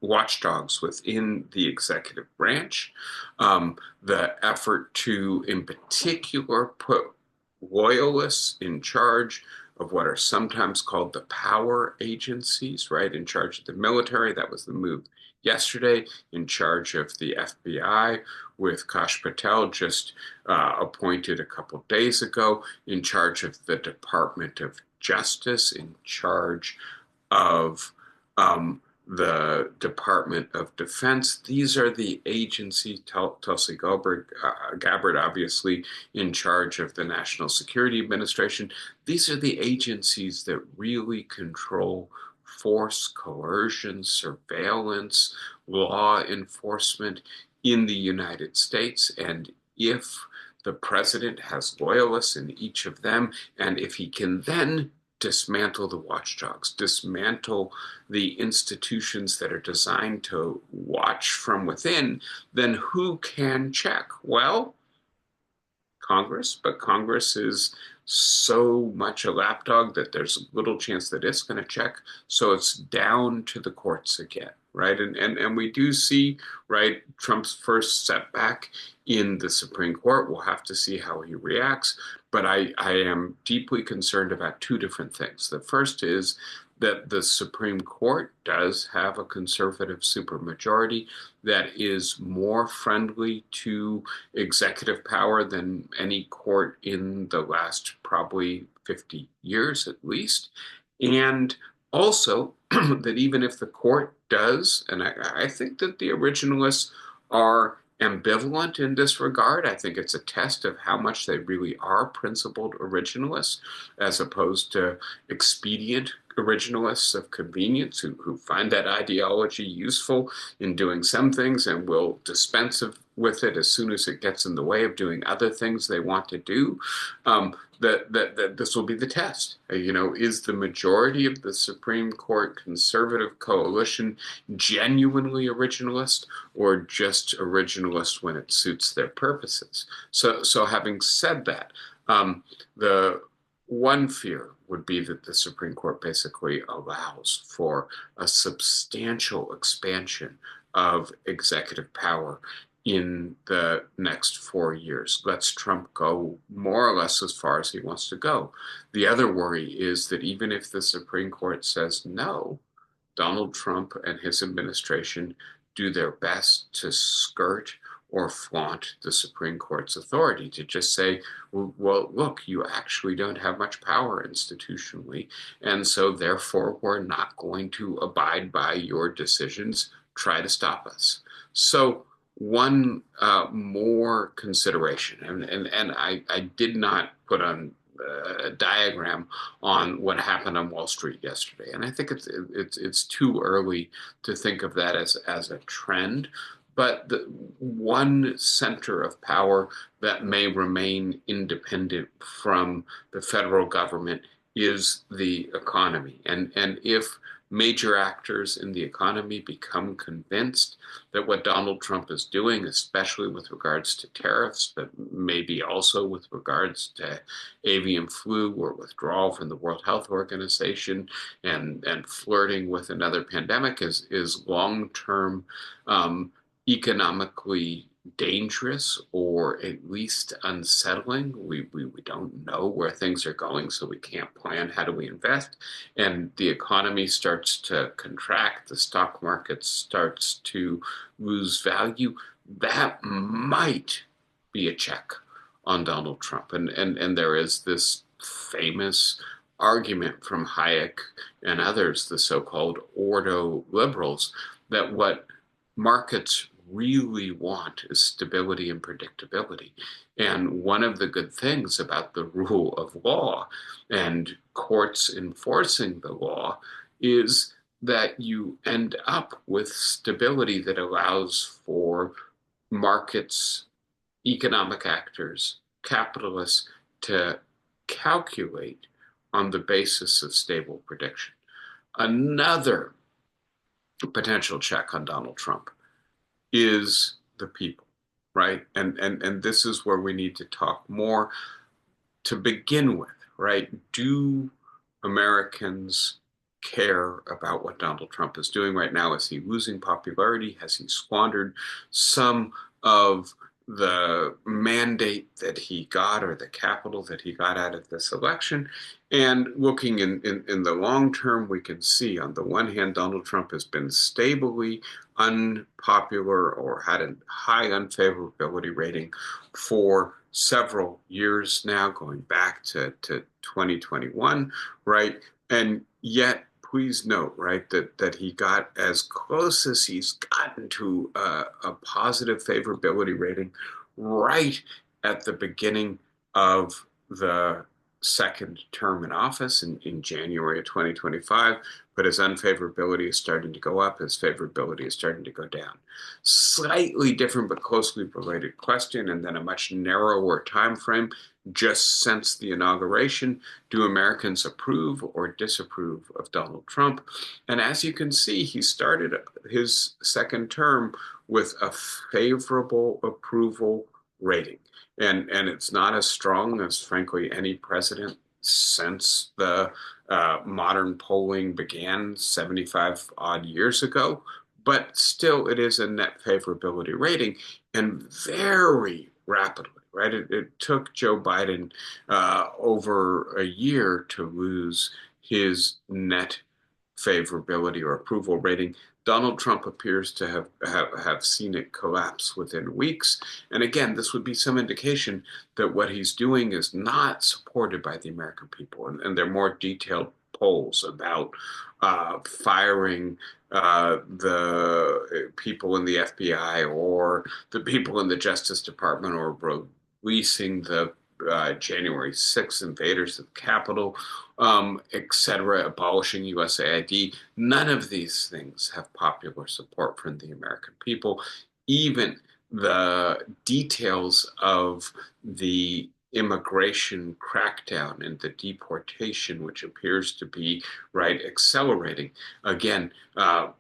watchdogs within the executive branch, the effort to, in particular, put loyalists in charge of what are sometimes called the power agencies, right? In charge of the military. That was the move yesterday. In charge of the FBI, with Kash Patel just appointed a couple days ago, in charge of the Department of Justice, in charge of the Department of Defense. These are the agencies, Tulsi Gabbard, obviously, in charge of the National Security Administration. These are the agencies that really control force, coercion, surveillance, law enforcement in the United States. And if the president has loyalists in each of them, and if he can then dismantle the watchdogs, dismantle the institutions that are designed to watch from within, then who can check? Well, Congress, but Congress is so much a lapdog that there's little chance that it's going to check. So it's down to the courts again, right? And we do see, right, Trump's first setback in the Supreme Court. We'll have to see how he reacts. But I am deeply concerned about two different things. The first is that the Supreme Court does have a conservative supermajority that is more friendly to executive power than any court in the last probably 50 years at least. And also that even if the court does, and I think that the originalists are ambivalent in this regard. I think it's a test of how much they really are principled originalists as opposed to expedient originalists of convenience who find that ideology useful in doing some things and will dispense with it as soon as it gets in the way of doing other things they want to do. That this will be the test. Is the majority of the Supreme Court conservative coalition genuinely originalist or just originalist when it suits their purposes? So having said that, the one fear would be that the Supreme Court basically allows for a substantial expansion of executive power in the next 4 years. Lets Trump go more or less as far as he wants to go. The other worry is that even if the Supreme Court says no, Donald Trump and his administration do their best to skirt or flaunt the Supreme Court's authority, to just say, well, look, you actually don't have much power institutionally, and so therefore we're not going to abide by your decisions. Try to stop us. So one more consideration, and I did not put on a diagram on what happened on Wall Street yesterday, and I think it's too early to think of that as a trend. But the one center of power that may remain independent from the federal government is the economy. And if major actors in the economy become convinced that what Donald Trump is doing, especially with regards to tariffs, but maybe also with regards to avian flu or withdrawal from the World Health Organization and flirting with another pandemic is long-term economically dangerous or at least unsettling. We don't know where things are going, so we can't plan how do we invest. And the economy starts to contract, the stock market starts to lose value. That might be a check on Donald Trump. And there is this famous argument from Hayek and others, the so-called ordo liberals, that what markets really want is stability and predictability. And one of the good things about the rule of law and courts enforcing the law is that you end up with stability that allows for markets, economic actors, capitalists to calculate on the basis of stable prediction. Another potential check on Donald Trump is the people, right? And this is where we need to talk more to begin with, right? Do Americans care about what Donald Trump is doing right now? Is he losing popularity? Has he squandered some of the mandate that he got or the capital that he got out of this election? And looking in the long term, we can see on the one hand, Donald Trump has been stably unpopular or had a high unfavorability rating for several years now, going back to 2021, right? And yet, please note, right, that he got as close as he's gotten to a positive favorability rating right at the beginning of the second term in office in January of 2025, but his unfavorability is starting to go up, his favorability is starting to go down. Slightly different but closely related question, and then a much narrower time frame. Just since the inauguration, do Americans approve or disapprove of Donald Trump? And as you can see, he started his second term with a favorable approval rating. And it's not as strong as, frankly, any president since the modern polling began 75 odd years ago. But still, it is a net favorability rating, and very rapidly, right? It took Joe Biden over a year to lose his net favorability or approval rating. Donald Trump appears to have seen it collapse within weeks. And again, this would be some indication that what he's doing is not supported by the American people. And there are more detailed polls about firing the people in the FBI or the people in the Justice Department or releasing the January 6th invaders of the Capitol, etc., abolishing USAID. None of these things have popular support from the American people. Even the details of the immigration crackdown and the deportation, which appears to be right accelerating. Again,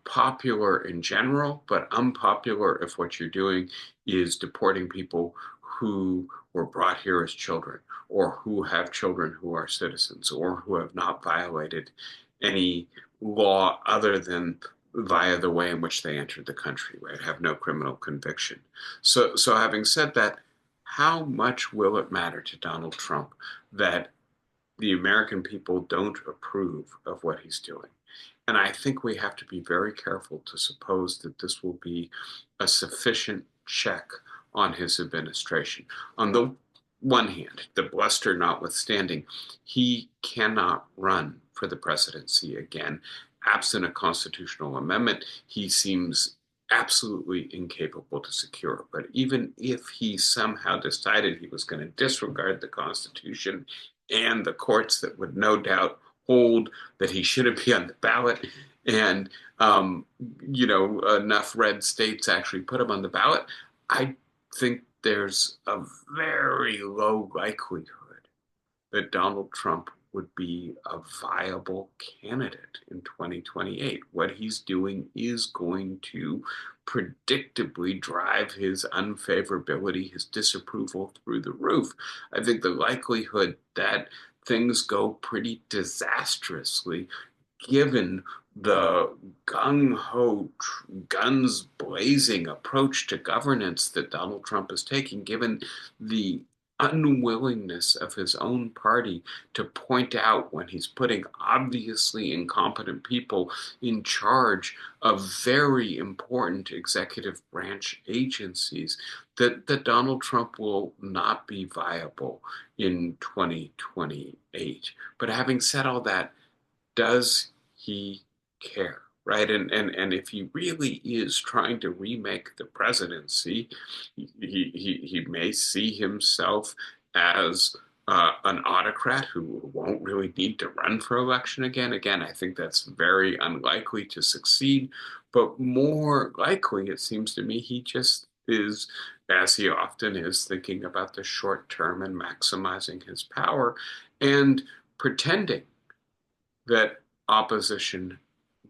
popular in general, but unpopular if what you're doing is deporting people who were brought here as children, or who have children who are citizens, or who have not violated any law other than via the way in which they entered the country, right? Have no criminal conviction. So having said that, how much will it matter to Donald Trump that the American people don't approve of what he's doing? And I think we have to be very careful to suppose that this will be a sufficient check on his administration. On the one hand, the bluster notwithstanding, he cannot run for the presidency again. Absent a constitutional amendment, he seems absolutely incapable to secure. But even if he somehow decided he was going to disregard the Constitution and the courts that would no doubt hold that he shouldn't be on the ballot, and enough red states actually put him on the ballot, I think there's a very low likelihood that Donald Trump would be a viable candidate in 2028. What he's doing is going to predictably drive his unfavorability, his disapproval through the roof. I think the likelihood that things go pretty disastrously given the gung ho, guns blazing approach to governance that Donald Trump is taking, given the unwillingness of his own party to point out when he's putting obviously incompetent people in charge of very important executive branch agencies, that Donald Trump will not be viable in 2028. But having said all that, does he care? Right. And if he really is trying to remake the presidency, he may see himself as an autocrat who won't really need to run for election again. Again, I think that's very unlikely to succeed, but more likely, it seems to me, he just is, as he often is, thinking about the short term and maximizing his power and pretending that opposition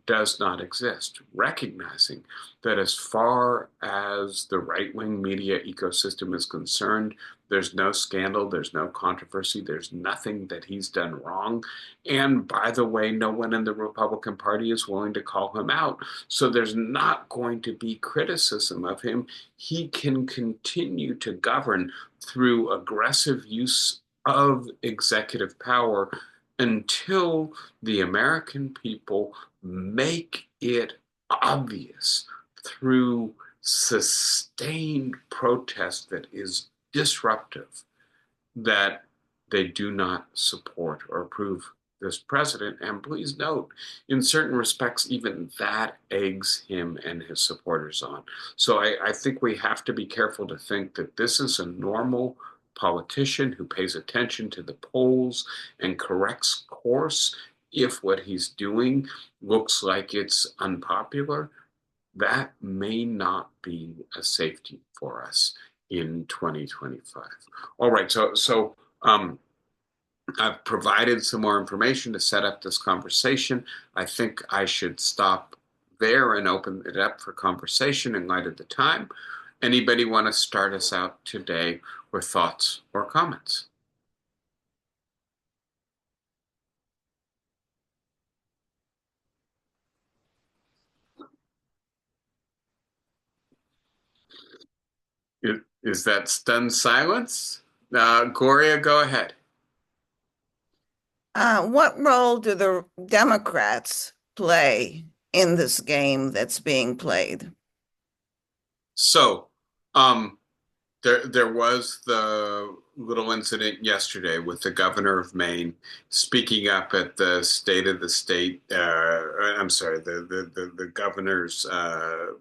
does not exist, recognizing that as far as the right wing media ecosystem is concerned, there's no scandal, there's no controversy, there's nothing that he's done wrong. And by the way, no one in the Republican Party is willing to call him out. So there's not going to be criticism of him. He can continue to govern through aggressive use of executive power until the American people make it obvious through sustained protest that is disruptive that they do not support or approve this president. And please note, in certain respects, even that eggs him and his supporters on. So I think we have to be careful to think that this is a normal politician who pays attention to the polls and corrects course if what he's doing looks like it's unpopular. That may not be a safety for us in 2025. All right, I've provided some more information to set up this conversation. I think I should stop there and open it up for conversation in light of the time. Anybody want to start us out today with thoughts or comments? Is that stunned silence? Gloria, go ahead. What role do the Democrats play in this game that's being played? So, um, there was the little incident yesterday with the governor of Maine speaking up at the State of the State. I'm sorry, the governor's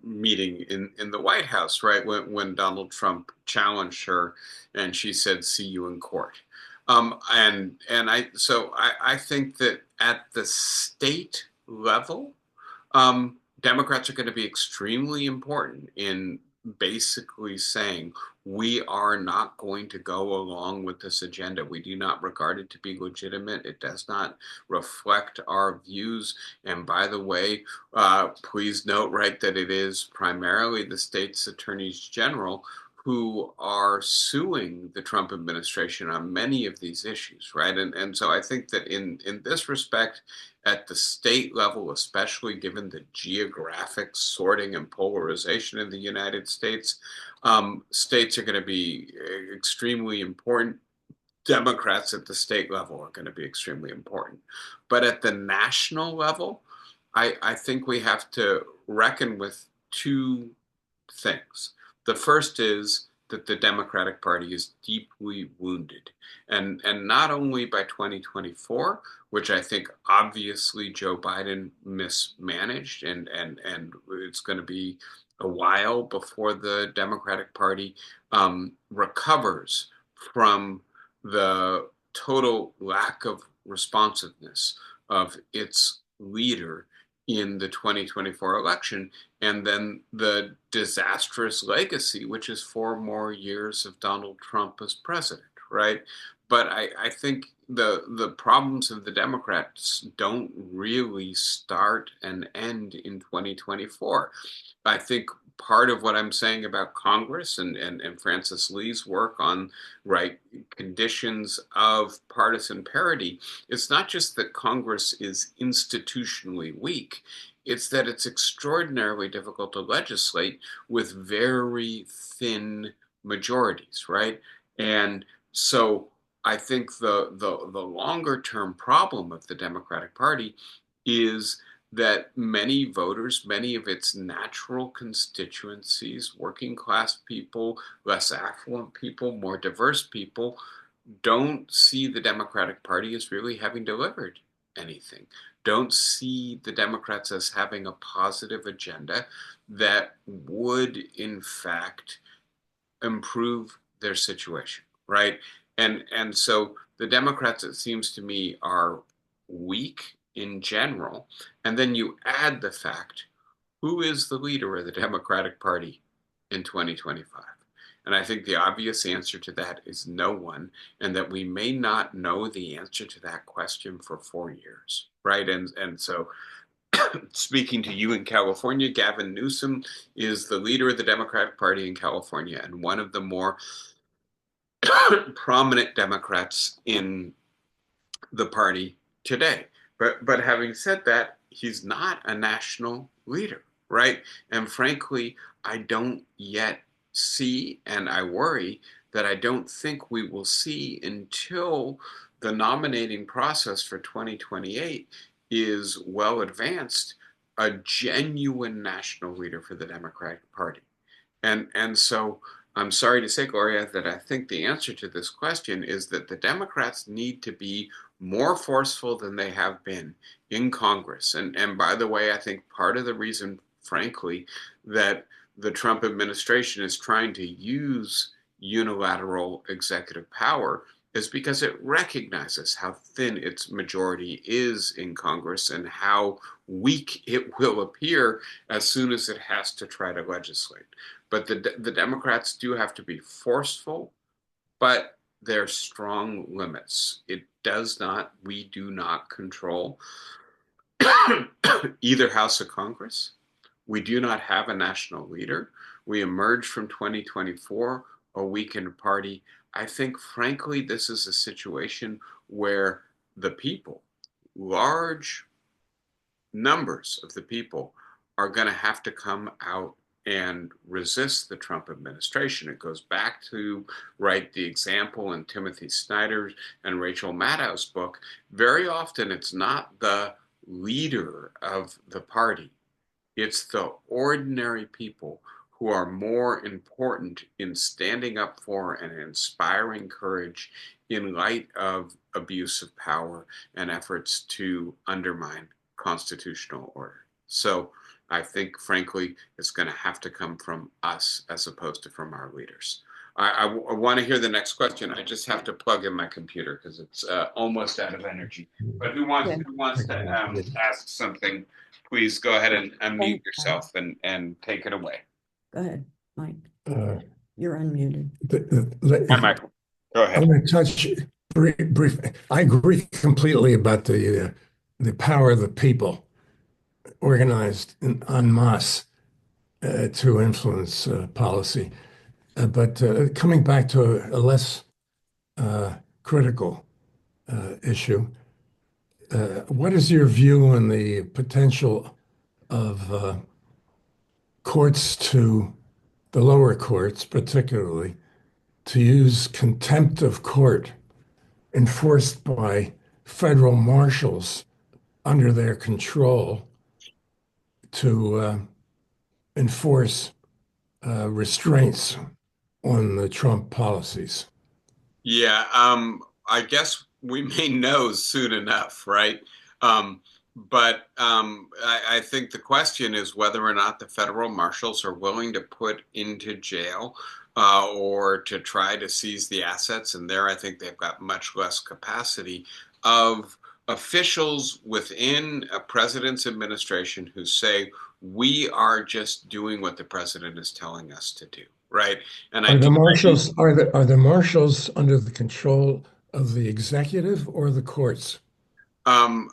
meeting in the White House, right when Donald Trump challenged her, and she said, "See you in court." And I think that at the state level, Democrats are going to be extremely important in basically saying we are not going to go along with this agenda. We do not regard it to be legitimate. It does not reflect our views. And by the way, please note, right, that it is primarily the state's attorneys general who are suing the Trump administration on many of these issues, right? And so I think that in this respect, at the state level, especially given the geographic sorting and polarization in the United States, states are going to be extremely important. Democrats at the state level are going to be extremely important. But at the national level, I think we have to reckon with two things. The first is that the Democratic Party is deeply wounded, and not only by 2024, which I think obviously Joe Biden mismanaged, and it's going to be a while before the Democratic Party recovers from the total lack of responsiveness of its leader in the 2024 election, and then the disastrous legacy, which is 4 more years of Donald Trump as president, right? But I think the problems of the Democrats don't really start and end in 2024. I think part of what I'm saying about Congress and Francis Lee's work on right conditions of partisan parity, it's not just that Congress is institutionally weak, it's that it's extraordinarily difficult to legislate with very thin majorities, right? And so I think the longer term problem of the Democratic Party is that many voters, many of its natural constituencies, working class people, less affluent people, more diverse people, don't see the Democratic Party as really having delivered anything, don't see the Democrats as having a positive agenda that would, in fact, improve their situation, right? And so the Democrats, it seems to me, are weak in general. And then you add the fact, who is the leader of the Democratic Party in 2025? And I think the obvious answer to that is no one, and that we may not know the answer to that question for 4 years, right? And so, speaking to you in California, Gavin Newsom is the leader of the Democratic Party in California and one of the more prominent Democrats in the party today. But having said that, he's not a national leader, right? And frankly, I don't yet see, and I worry that I don't think we will see until the nominating process for 2028 is well advanced, a genuine national leader for the Democratic Party. And so I'm sorry to say, Gloria, that I think the answer to this question is that the Democrats need to be more forceful than they have been in Congress. And by the way, I think part of the reason, frankly, that the Trump administration is trying to use unilateral executive power is because it recognizes how thin its majority is in Congress and how weak it will appear as soon as it has to try to legislate. But the Democrats do have to be forceful, but there's strong limits. It does not, we do not control either House of Congress. We do not have a national leader. We emerged from 2024 a weakened party. I think, frankly, this is a situation where the people, large numbers of the people, are going to have to come out and resist the Trump administration. It goes back to, right, the example in Timothy Snyder's and Rachel Maddow's book. Very often it's not the leader of the party, it's the ordinary people who are more important in standing up for and inspiring courage in light of abuse of power and efforts to undermine constitutional order. So I think, frankly, it's going to have to come from us as opposed to from our leaders. I want to hear the next question. I just have to plug in my computer because it's almost out of energy. But Yeah. who wants to ask something? Please go ahead and unmute Thanks, yourself and take it away. Go ahead, Mike. Uh, You're unmuted. Hi, Michael. Go I ahead. want to touch brief. I agree completely about the power of the people organized en masse to influence policy. But coming back to a less critical issue, what is your view on the potential of courts to the lower courts, particularly, to use contempt of court enforced by federal marshals under their control to enforce restraints on the Trump policies? Yeah, I guess we may know soon enough, right? But I think the question is whether or not the federal marshals are willing to put into jail or to try to seize the assets. And there, I think they've got much less capacity of officials within a president's administration who say, we are just doing what the president is telling us to do, right? And I Are the do. marshals are the marshals under the control of the executive or the courts? Um,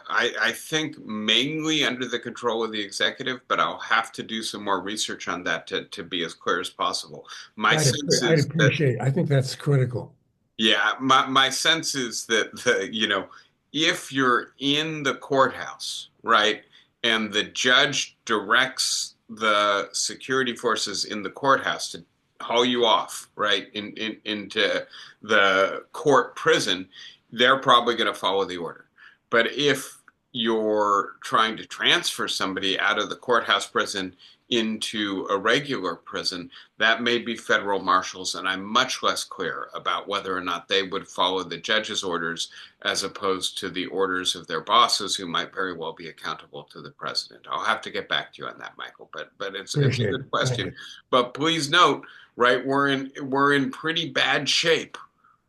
I think mainly under the control of the executive, but I'll have to do some more research on that to be as clear as possible. My sense I'd is that, appreciate. I think that's critical. yeah, my sense is that if you're in the courthouse, right, and the judge directs the security forces in the courthouse to haul you off, right, into the court prison, they're probably going to follow the order. But if you're trying to transfer somebody out of the courthouse prison into a regular prison, that may be federal marshals, and I'm much less clear about whether or not they would follow the judge's orders as opposed to the orders of their bosses, who might very well be accountable to the president. I'll have to get back to you on that, Michael. But it's a Appreciate good it. Thank question. you. But please note, right, we're in pretty bad shape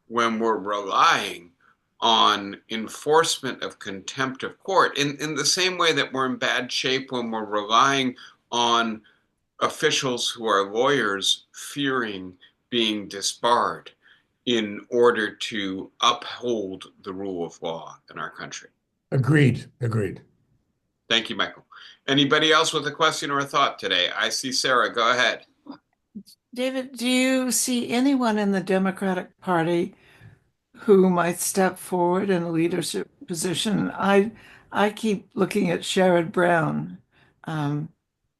when we're relying on enforcement of contempt of court in the same way that we're in bad shape when we're relying on officials who are lawyers fearing being disbarred in order to uphold the rule of law in our country. Agreed. Agreed. Thank you, Michael. Anybody else with a question or a thought today? I see Sarah. Go ahead. David, do you see anyone in the Democratic Party who might step forward in a leadership position? I keep looking at Sherrod Brown um,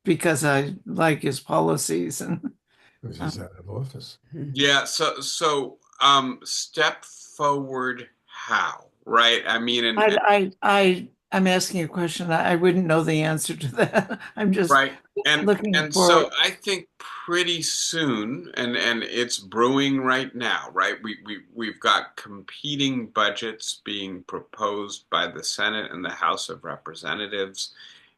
because I like his policies and Because he's out of office. Yeah, step forward how, right? I mean, I'm asking a question. I wouldn't know the answer to that. I'm just right. And looking and for. so I think pretty soon, and it's brewing right now, right? We've got competing budgets being proposed by the Senate and the House of Representatives,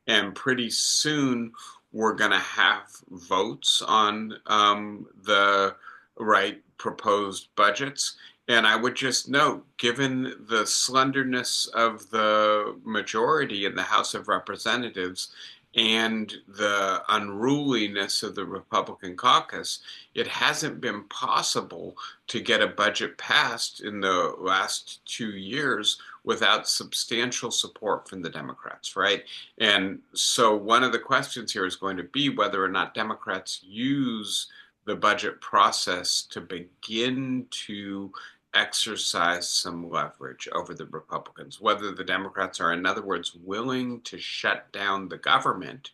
and pretty soon we're going to have votes on the right proposed budgets. And I would just note, given the slenderness of the majority in the House of Representatives and the unruliness of the Republican caucus, it hasn't been possible to get a budget passed in the last 2 years without substantial support from the Democrats, right? And so one of the questions here is going to be whether or not Democrats use the budget process to begin to exercise some leverage over the Republicans, whether the Democrats are, in other words, willing to shut down the government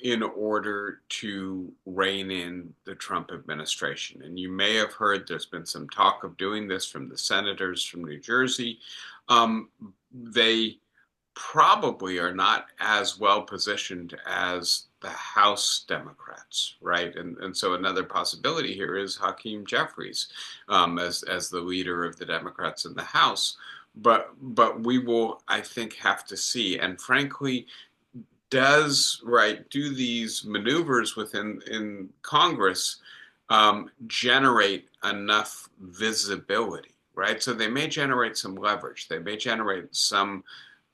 in order to rein in the Trump administration. And you may have heard there's been some talk of doing this from the senators from New Jersey. They probably are not as well positioned as the House Democrats, right? And so another possibility here is Hakeem Jeffries as the leader of the Democrats in the House. But we will, I think, have to see. And frankly, do these maneuvers in Congress generate enough visibility, right? So they may generate some leverage. They may generate some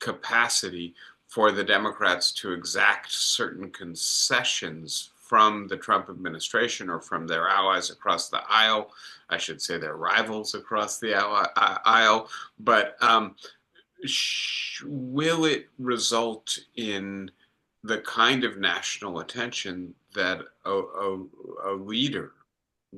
capacity for the Democrats to exact certain concessions from the Trump administration or from their allies across the aisle. I should say their rivals across the aisle. But will it result in the kind of national attention that a leader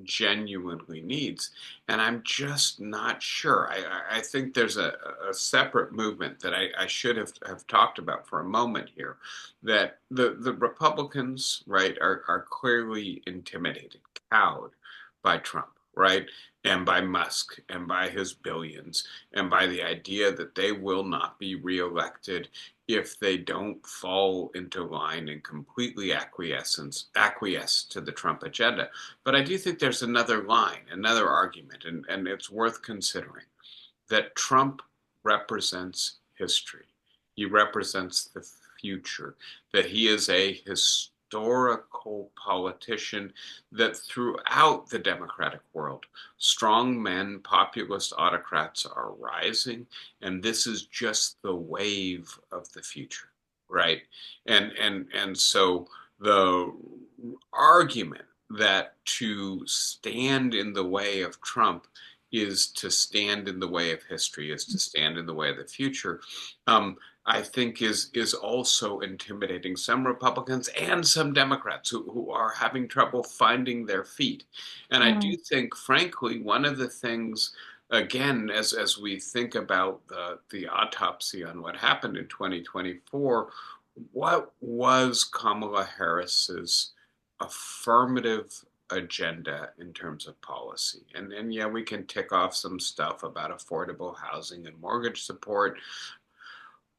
genuinely needs? And I'm just not sure. I think there's a separate movement that I should have talked about for a moment here, that the Republicans, right, are clearly intimidated, cowed by Trump, right? And by Musk and by his billions and by the idea that they will not be reelected if they don't fall into line and completely acquiesce to the Trump agenda. But I do think there's another line, another argument, and it's worth considering, that Trump represents history. He represents the future, that he is a historical politician that throughout the democratic world, strong men, populist autocrats are rising, and this is just the wave of the future, right? And so the argument that to stand in the way of Trump is to stand in the way of history, is to stand in the way of the future, I think is also intimidating some Republicans and some Democrats who are having trouble finding their feet. And I do think, frankly, one of the things, again, as we think about the autopsy on what happened in 2024, what was Kamala Harris's affirmative agenda in terms of policy? And yeah, we can tick off some stuff about affordable housing and mortgage support.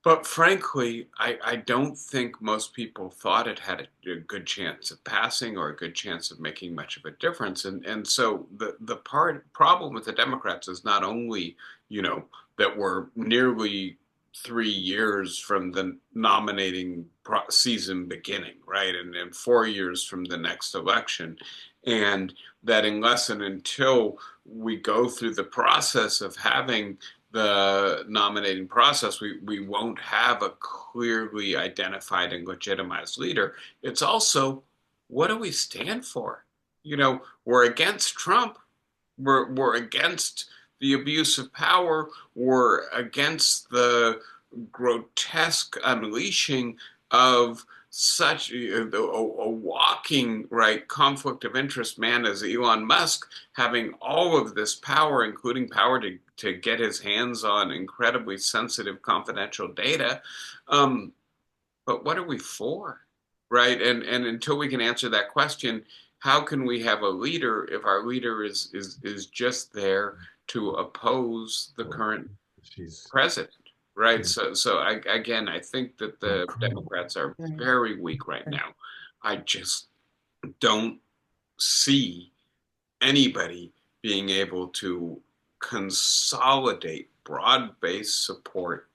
But frankly, I don't think most people thought it had a good chance of passing or a good chance of making much of a difference. And so the problem with the Democrats is not only, that we're nearly 3 years from the nominating season beginning, right? And 4 years from the next election. And that unless and until we go through the process of having the nominating process, we won't have a clearly identified and legitimized leader. It's also, what do we stand for? We're against Trump. We're against the abuse of power. We're against the grotesque unleashing of such a walking right conflict of interest man as Elon Musk, having all of this power, including power to get his hands on incredibly sensitive confidential data. But what are we for? Right? And until we can answer that question, how can we have a leader if our leader is just there to oppose the current She's president? Right. she's Again, I think that the incredible. Democrats are Right. very weak right Right. now. I just don't see anybody being able to consolidate broad-based support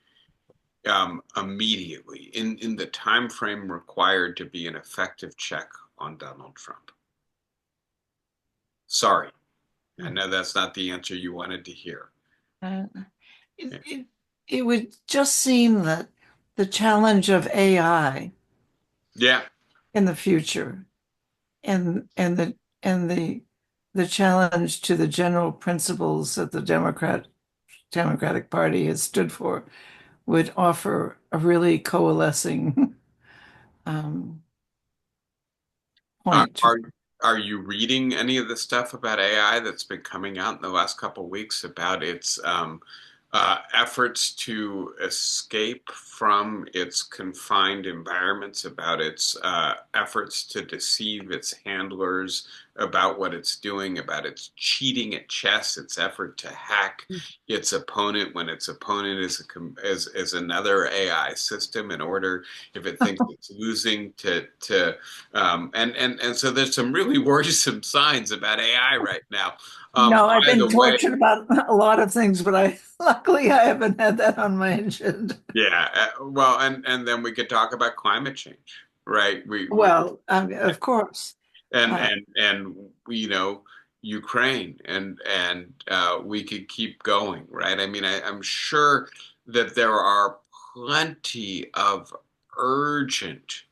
immediately in the time frame required to be an effective check on Donald Trump. Sorry, I know that's not the answer you wanted to hear. Uh, it would just seem that the challenge of AI Yeah. in the future and the challenge to the general principles that the Democratic Party has stood for would offer a really coalescing um, Uh, point to. are are you reading any of the stuff about AI that's been coming out in the last couple of weeks about its efforts to escape from its confined environments, about its efforts to deceive its handlers about what it's doing, about its cheating at chess, its effort to hack its opponent when its opponent is another AI system in order, if it thinks it's losing, and so there's some really worrisome signs about AI right now. No, I've By been the way, tortured about a lot of things, but I luckily I haven't had that on my agenda. yeah, well, and then we could talk about climate change, right? We Well, of course. and Uh, and and Ukraine, and we could keep going, right? I mean, I'm sure that there are plenty of urgent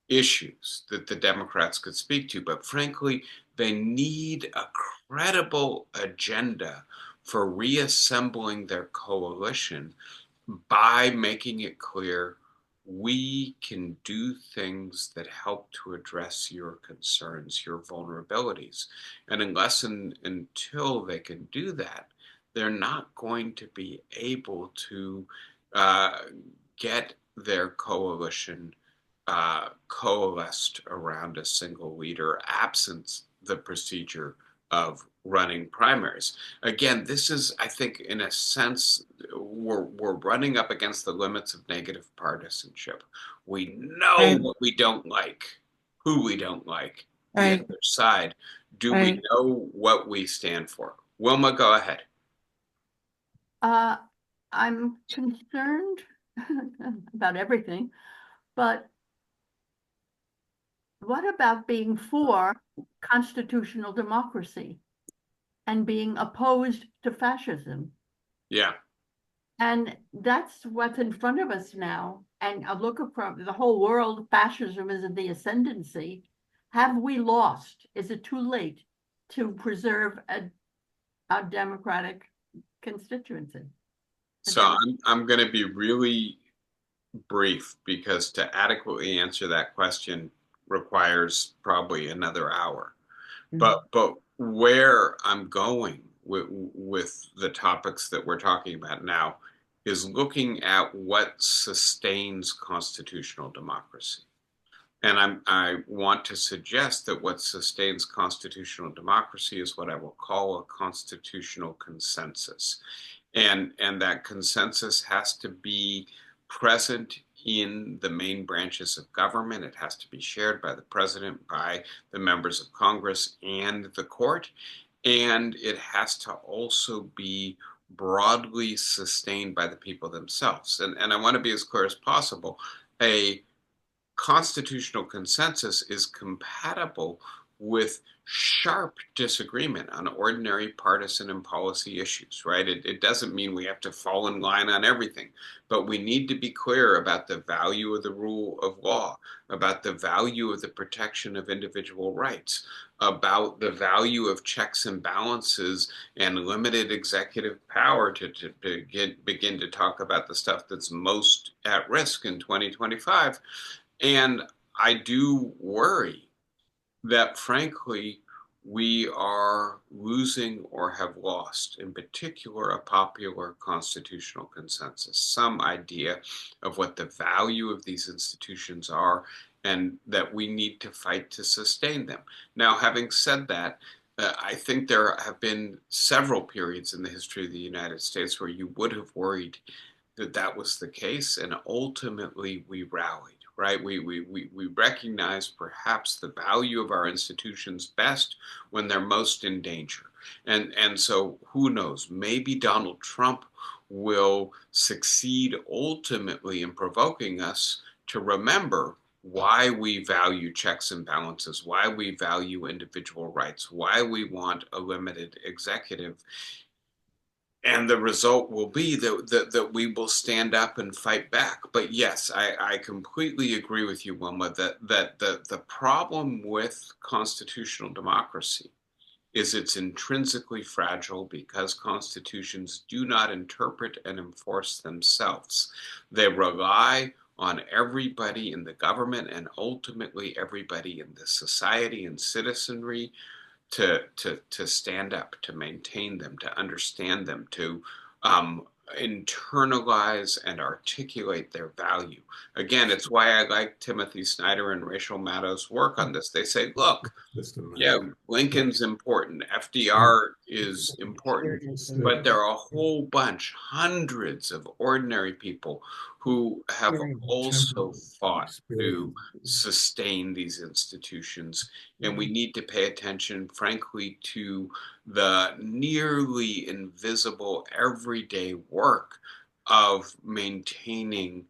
issues that the Democrats could speak to, but frankly, they need a credible agenda for reassembling their coalition by making it clear we can do things that help to address your concerns, your vulnerabilities. And unless and until they can do that, they're not going to be able to uh, get their coalition coalesced around a single leader, absent the procedure of running primaries. Again, this is, I think, in a sense, we're running up against the limits of negative partisanship. We know right, what we don't like, who we don't like, the right, other side. Do we right. know what we stand for? Wilma, go ahead. Uh, I'm concerned about everything, but what about being for constitutional democracy and being opposed to fascism? Yeah. And that's what's in front of us now. And a look across the whole world, fascism is in the ascendancy. Have we lost? Is it too late to preserve a democratic constituency? So I'm going to be really brief because to adequately answer that question requires probably another hour. But where I'm going with the topics that we're talking about now is looking at what sustains constitutional democracy. And I want to suggest that what sustains constitutional democracy is what I will call a constitutional consensus. And that consensus has to be present in the main branches of government. It has to be shared by the president, by the members of Congress, and the court. And it has to also be broadly sustained by the people themselves. And I want to be as clear as possible. A constitutional consensus is compatible with sharp disagreement on ordinary partisan and policy issues, right? It doesn't mean we have to fall in line on everything, but we need to be clear about the value of the rule of law, about the value of the protection of individual rights, about the value of checks and balances and limited executive power to begin to talk about the stuff that's most at risk in 2025. And I do worry that, frankly, we are losing or have lost, in particular, a popular constitutional consensus, some idea of what the value of these institutions are, and that we need to fight to sustain them. Now, having said that, I think there have been several periods in the history of the United States where you would have worried that that was the case, and ultimately we rallied. Right? We recognize perhaps the value of our institutions best when they're most in danger. And so who knows, maybe Donald Trump will succeed ultimately in provoking us to remember why we value checks and balances, why we value individual rights, why we want a limited executive. And the result will be that we will stand up and fight back. But yes, I completely agree with you, Wilma, that the problem with constitutional democracy is it's intrinsically fragile because constitutions do not interpret and enforce themselves. They rely on everybody in the government and ultimately everybody in the society and citizenry to stand up, to maintain them, to understand them, to internalize and articulate their value. Again, it's why I like Timothy Snyder and Rachel Maddow's work on this. They say, look, yeah, Lincoln's important, FDR is important, but there are a whole bunch, hundreds of ordinary people who have also fought to sustain these institutions. And we need to pay attention, frankly, to the nearly invisible everyday work of maintaining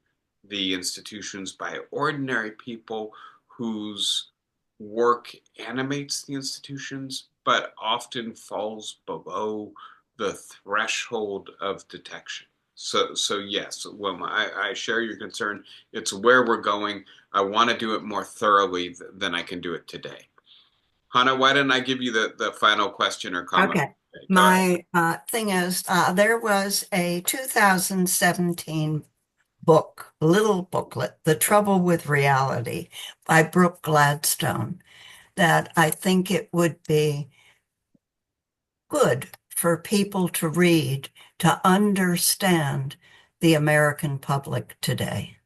the institutions by ordinary people whose work animates the institutions, but often falls below the threshold of detection. So yes, Wilma, I share your concern. It's where we're going. I want to do it more thoroughly than I can do it today. Hannah, why don't I give you the final question or comment? Okay. My thing is, there was a 2017 book, little booklet, The Trouble with Reality by Brooke Gladstone, that I think it would be good for people to read to understand the American public today.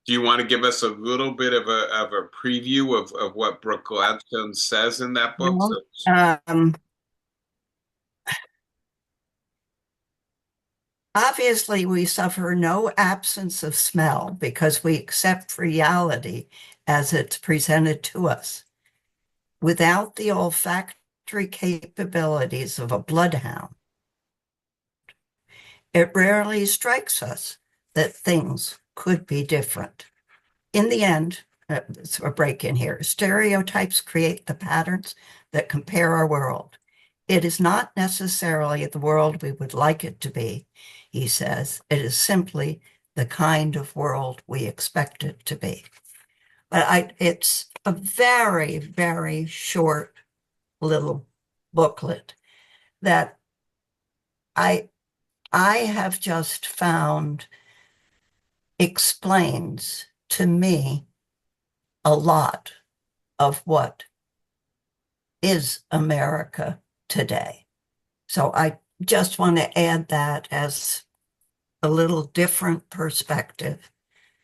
Do you want to give us a little bit of a preview of what Brooke Gladstone says in that book? Obviously, we suffer no absence of smell because we accept reality as it's presented to us. Without the olfactory capabilities of a bloodhound, it rarely strikes us that things could be different. In the end, it's a break in here. Stereotypes create the patterns that compare our world. It is not necessarily the world we would like it to be, he says. It is simply the kind of world we expect it to be. But it's a very, very short little booklet that I I have just found explains to me a lot of what is America today. So I just want to add that as a little different perspective.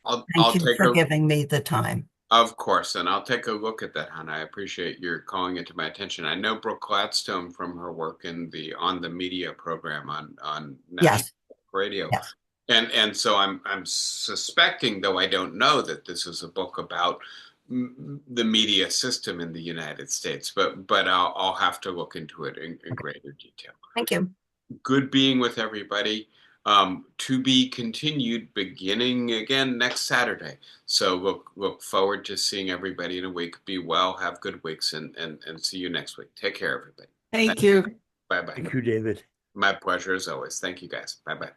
Thank I'll you take for a giving me the time. Of course, and I'll take a look at that, Hannah. I appreciate your calling it to my attention. I know Brooke Gladstone from her work in the On the Media program on national Yes, radio, yes. and so I'm suspecting, though I don't know, that this is a book about the media system in the United States. But I'll have to look into it in greater detail. Thank you. Good being with everybody. To be continued beginning again next Saturday. So look forward to seeing everybody in a week. Be well, have good weeks, and see you next week. Take care, everybody. Thank you. Bye bye. Thank you, David. My pleasure as always. Thank you guys. Bye bye.